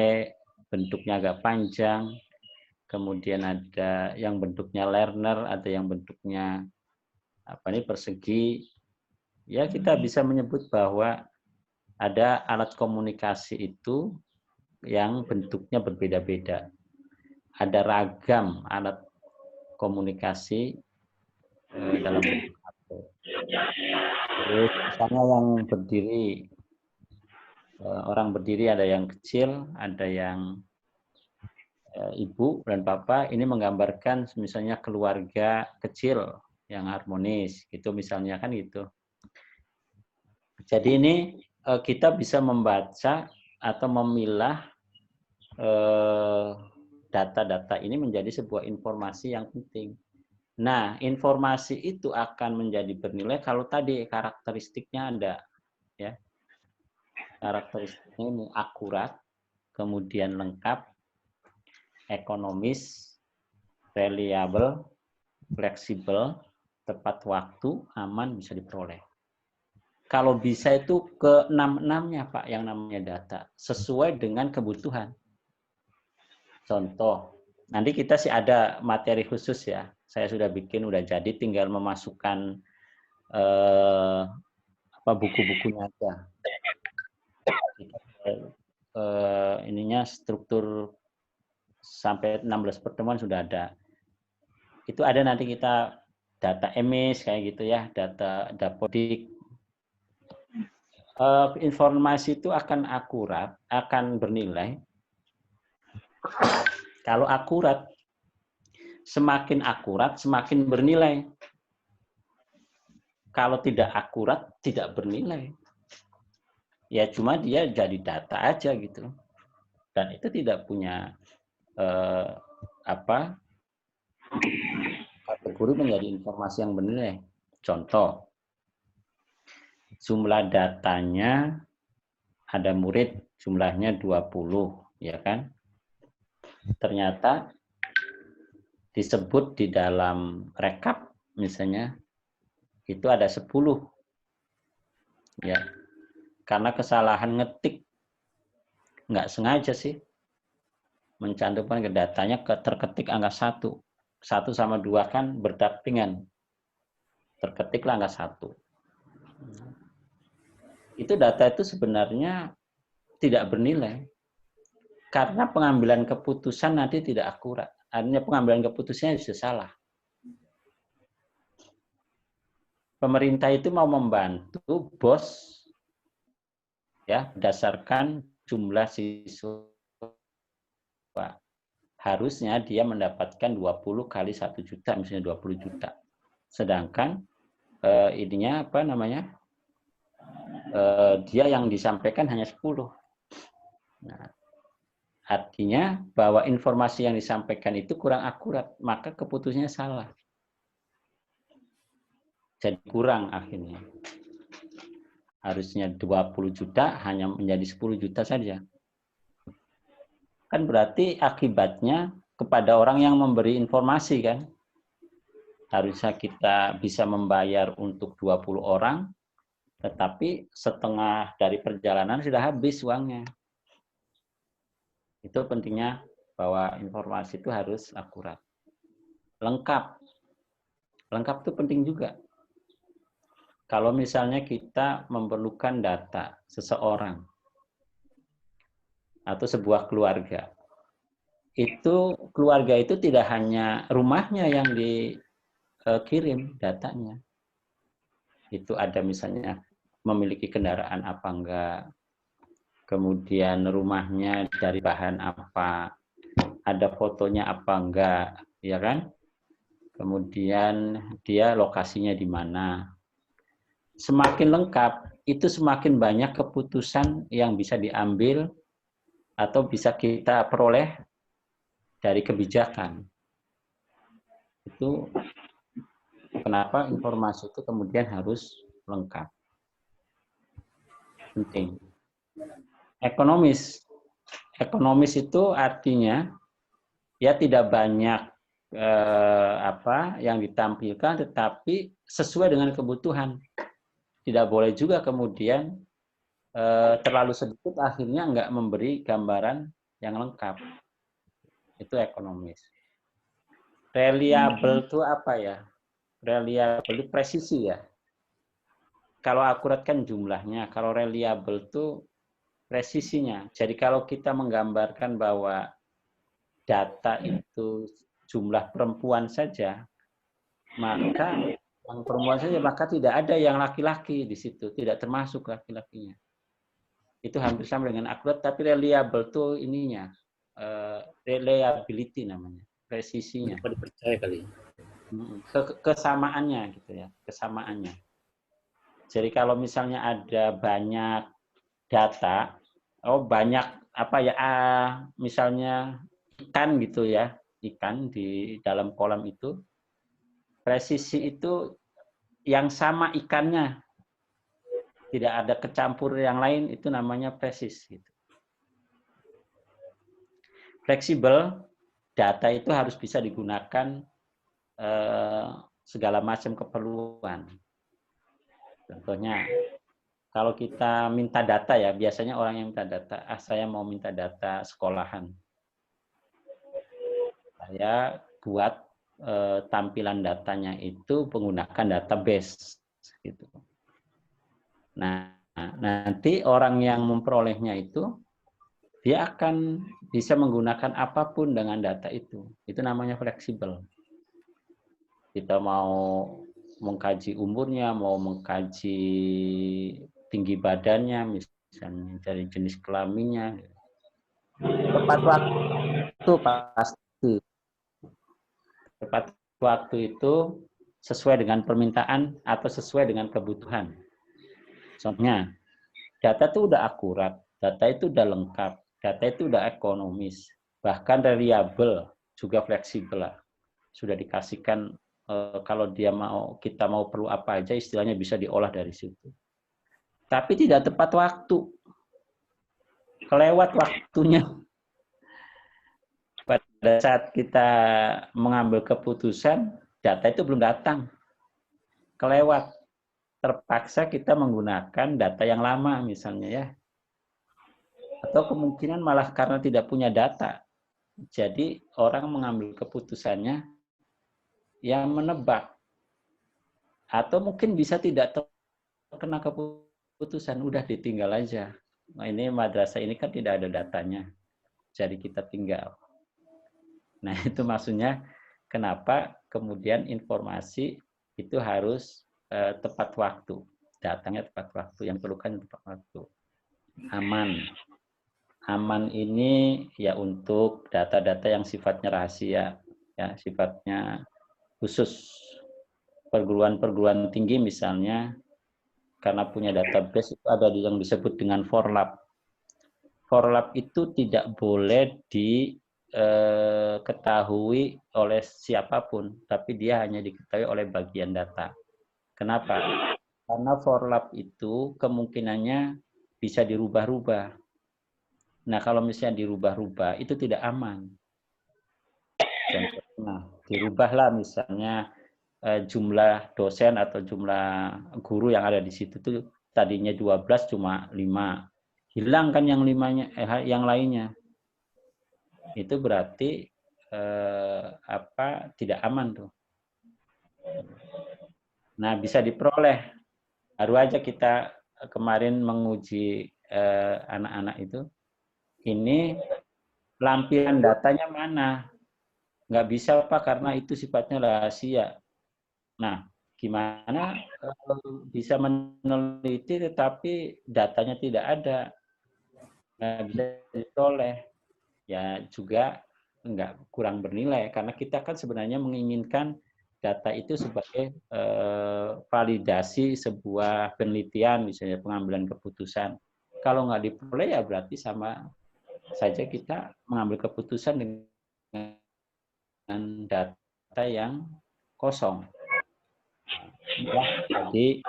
bentuknya agak panjang, kemudian ada yang bentuknya learner, ada yang bentuknya apa ini persegi. Ya kita bisa menyebut bahwa ada alat komunikasi itu yang bentuknya berbeda-beda. Ada ragam alat komunikasi dalam bentuk HP. Terus misalnya yang berdiri, orang berdiri ada yang kecil, ada yang ibu dan bapak, ini menggambarkan misalnya keluarga kecil yang harmonis, gitu misalnya kan gitu. Jadi ini kita bisa membaca atau memilah data-data ini menjadi sebuah informasi yang penting. Nah, informasi itu akan menjadi bernilai kalau tadi karakteristiknya ada, ya. Karakteristiknya ini akurat, kemudian lengkap, ekonomis, reliable, fleksibel, tepat waktu, aman, bisa diperoleh. Kalau bisa itu ke 6-6-nya Pak yang namanya data, sesuai dengan kebutuhan. Contoh, nanti kita sih ada materi khusus ya, saya sudah bikin, udah jadi, tinggal memasukkan buku-bukunya aja. Ininya struktur sampai 16 pertemuan sudah ada. Itu ada nanti kita data emis kayak gitu ya, data dapodik. Informasi itu akan akurat, akan bernilai. Kalau akurat, semakin akurat, semakin bernilai. Kalau tidak akurat, tidak bernilai. Ya cuma dia jadi data aja gitu. Dan itu tidak punya kategori menjadi informasi yang bernilai. Contoh, jumlah datanya ada murid jumlahnya 20, ya kan? Ternyata disebut di dalam rekap misalnya itu ada 10. Ya. Karena kesalahan ngetik nggak sengaja sih mencantumkan ke datanya terketik angka 1. 1 sama 2 kan berdampingan. Terketiklah angka 1. Itu data itu sebenarnya tidak bernilai karena pengambilan keputusan nanti tidak akurat. Artinya pengambilan keputusannya bisa salah. Pemerintah itu mau membantu bos ya berdasarkan jumlah siswa. Harusnya dia mendapatkan 20 kali 1 juta, misalnya 20 juta. Sedangkan ininya apa namanya? Dia yang disampaikan hanya 10. Nah, artinya bahwa informasi yang disampaikan itu kurang akurat, maka keputusannya salah. Jadi kurang akhirnya. Harusnya 20 juta hanya menjadi 10 juta saja. Kan berarti akibatnya kepada orang yang memberi informasi kan. Harusnya kita bisa membayar untuk 20 orang, tetapi setengah dari perjalanan sudah habis uangnya. Itu pentingnya bahwa informasi itu harus akurat. Lengkap. Lengkap itu penting juga. Kalau misalnya kita memerlukan data seseorang atau sebuah keluarga, itu keluarga itu tidak hanya rumahnya yang dikirim datanya. Itu ada misalnya memiliki kendaraan apa enggak, kemudian rumahnya dari bahan apa, ada fotonya apa enggak, ya kan? Kemudian dia lokasinya di mana. Semakin lengkap, itu semakin banyak keputusan yang bisa diambil atau bisa kita peroleh dari kebijakan. Itu kenapa informasi itu kemudian harus lengkap. Penting. Ekonomis. Ekonomis itu artinya ya tidak banyak yang ditampilkan, tetapi sesuai dengan kebutuhan. Tidak boleh juga kemudian terlalu sedikit akhirnya nggak memberi gambaran yang lengkap. Itu ekonomis. Reliable itu apa ya? Reliable itu presisi ya. Kalau akurat kan jumlahnya, kalau reliable itu presisinya. Jadi kalau kita menggambarkan bahwa data itu jumlah perempuan saja, maka yang perempuan saja, maka tidak ada yang laki-laki di situ, tidak termasuk laki-lakinya. Itu hampir sama dengan akurat, tapi reliable itu ininya, reliability namanya, presisinya. Dipercaya kali. Kesamaannya gitu ya, kesamaannya. Jadi kalau misalnya ada banyak data, banyak apa ya, misalnya ikan gitu ya, ikan di dalam kolam itu, presisi itu yang sama ikannya, tidak ada kecampur yang lain, itu namanya presis. Gitu. Fleksibel, data itu harus bisa digunakan segala macam keperluan. Contohnya, kalau kita minta data ya, biasanya orang yang minta data, saya mau minta data sekolahan. Saya buat tampilan datanya itu menggunakan database. Gitu. Nah, nanti orang yang memperolehnya itu, dia akan bisa menggunakan apapun dengan data itu. Itu namanya fleksibel. Kita mau mengkaji umurnya, mau mengkaji tinggi badannya, misalnya dari jenis kelaminnya. Tepat waktu pasti. Tepat waktu itu sesuai dengan permintaan atau sesuai dengan kebutuhan. Contohnya, data itu udah akurat, data itu udah lengkap, data itu udah ekonomis, bahkan variabel juga fleksibel lah. Sudah dikasihkan kalau kita mau perlu apa aja, istilahnya bisa diolah dari situ. Tapi tidak tepat waktu, kelewat waktunya. Pada saat kita mengambil keputusan, data itu belum datang, kelewat. Terpaksa kita menggunakan data yang lama misalnya ya. Atau kemungkinan malah karena tidak punya data. Jadi orang mengambil keputusannya yang menebak. Atau mungkin bisa tidak terkena keputusan, udah ditinggal aja. Nah, ini madrasah ini kan tidak ada datanya. Jadi kita tinggal. Nah, itu maksudnya kenapa kemudian informasi itu harus tepat waktu. Datangnya tepat waktu, yang perlukan tepat waktu. Aman. Aman ini ya untuk data-data yang sifatnya rahasia, ya, sifatnya khusus. Perguruan-perguruan tinggi misalnya, karena punya database itu ada yang disebut dengan forlab. Forlab itu tidak boleh diketahui oleh siapapun, tapi dia hanya diketahui oleh bagian data. Kenapa? Karena forlab itu kemungkinannya bisa dirubah-rubah. Nah, kalau misalnya dirubah-rubah, itu tidak aman. Contohnya, dirubahlah misalnya jumlah dosen atau jumlah guru yang ada di situ tuh tadinya 12 cuma 5. Hilang kan yang yang lainnya. Itu berarti tidak aman tuh. Nah, bisa diperoleh. Baru aja kita kemarin menguji anak-anak itu. Ini lampiran datanya mana? Nggak bisa, Pak, karena itu sifatnya rahasia. Nah, gimana bisa meneliti tetapi datanya tidak ada? Nggak bisa diperoleh. Ya juga nggak kurang bernilai, karena kita kan sebenarnya menginginkan data itu sebagai validasi sebuah penelitian, misalnya pengambilan keputusan. Kalau nggak diperoleh ya berarti sama saja kita mengambil keputusan dengan data yang kosong. Ya, jadi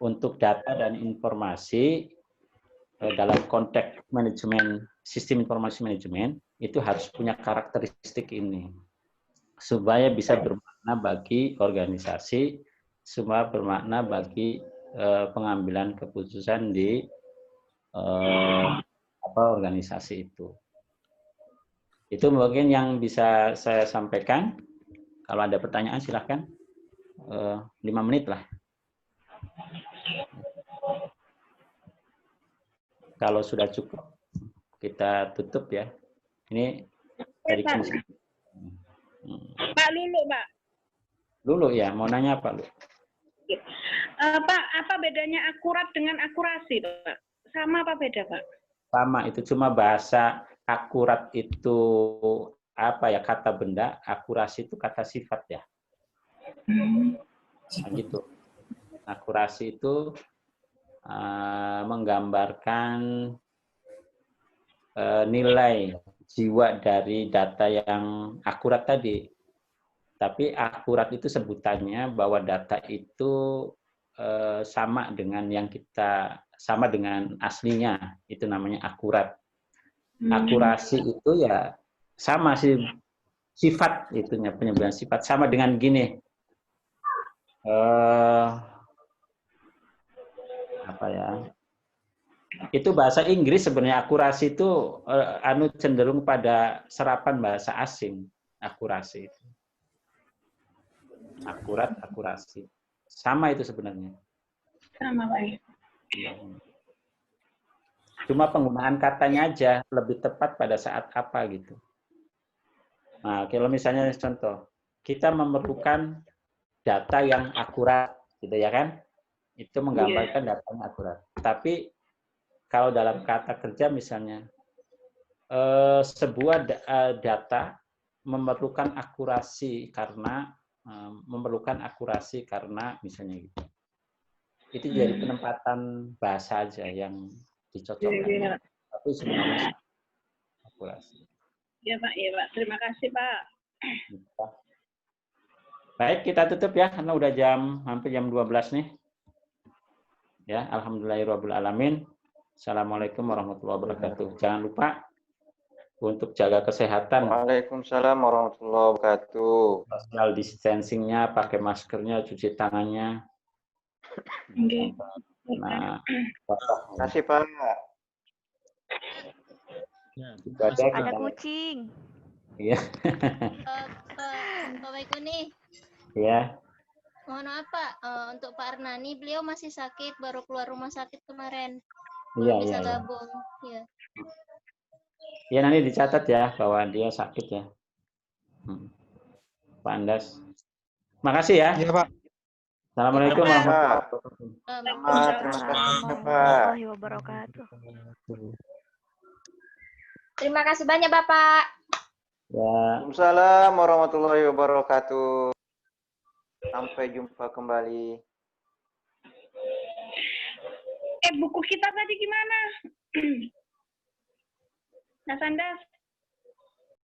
untuk data dan informasi dalam konteks manajemen, sistem informasi manajemen, itu harus punya karakteristik ini. Supaya bisa bermakna bagi organisasi, semua bermakna bagi pengambilan keputusan di organisasi itu. Itu mungkin yang bisa saya sampaikan. Kalau ada pertanyaan silahkan. 5 menit lah. Kalau sudah cukup, kita tutup ya. Ini dari komisi. Pak Lulu, Pak. Lulu ya, mau nanya apa, Lu? Pak, apa bedanya akurat dengan akurasi, Pak? Sama apa beda, Pak? Sama, itu cuma bahasa akurat itu apa ya, kata benda, akurasi itu kata sifat ya. Nah, gitu. Akurasi itu menggambarkan nilai jiwa dari data yang akurat tadi. Tapi akurat itu sebutannya bahwa data itu sama dengan aslinya, itu namanya akurat. Akurasi itu ya sama sih, sifat itunya, penyebutan sifat sama dengan gini. Apa ya? Itu bahasa Inggris sebenarnya. Akurasi itu cenderung pada serapan bahasa asing. Akurasi itu. Akurat, akurasi. Sama itu sebenarnya. Sama, Pak. Cuma penggunaan katanya aja lebih tepat pada saat apa gitu. Nah, kalau misalnya contoh, kita memerlukan data yang akurat, gitu ya kan? Itu menggambarkan data yang akurat. Tapi kalau dalam kata kerja misalnya, sebuah data memerlukan akurasi karena misalnya gitu. Itu jadi penempatan bahasa aja yang dicocokkan. Tapi sebenarnya akurasi. Ya Pak, ya Pak. Terima kasih Pak. Baik, kita tutup ya karena udah hampir jam 12 nih. Ya, alhamdulillahirabbil. Assalamualaikum warahmatullahi wabarakatuh. Jangan lupa untuk jaga kesehatan. Waalaikumsalam warahmatullahi wabarakatuh. Social distancing-nya, pakai maskernya, cuci tangannya. Nah, terima kasih Pak. Ada kucing. Iya. Pak Baikuni. Iya. Mohon maaf Pak, untuk Pak Arnani, beliau masih sakit, baru keluar rumah sakit kemarin. Iya, bisa iya. gabung. Iya. Ya nanti dicatat ya bahwa dia sakit ya. Pak Andas. Makasih ya. Iya Pak. Assalamualaikum warahmatullahi wabarakatuh. Terima kasih banyak Bapak. Waalaikumsalam warahmatullahi wabarakatuh. Sampai jumpa kembali. Buku kita tadi gimana? Mas Andas?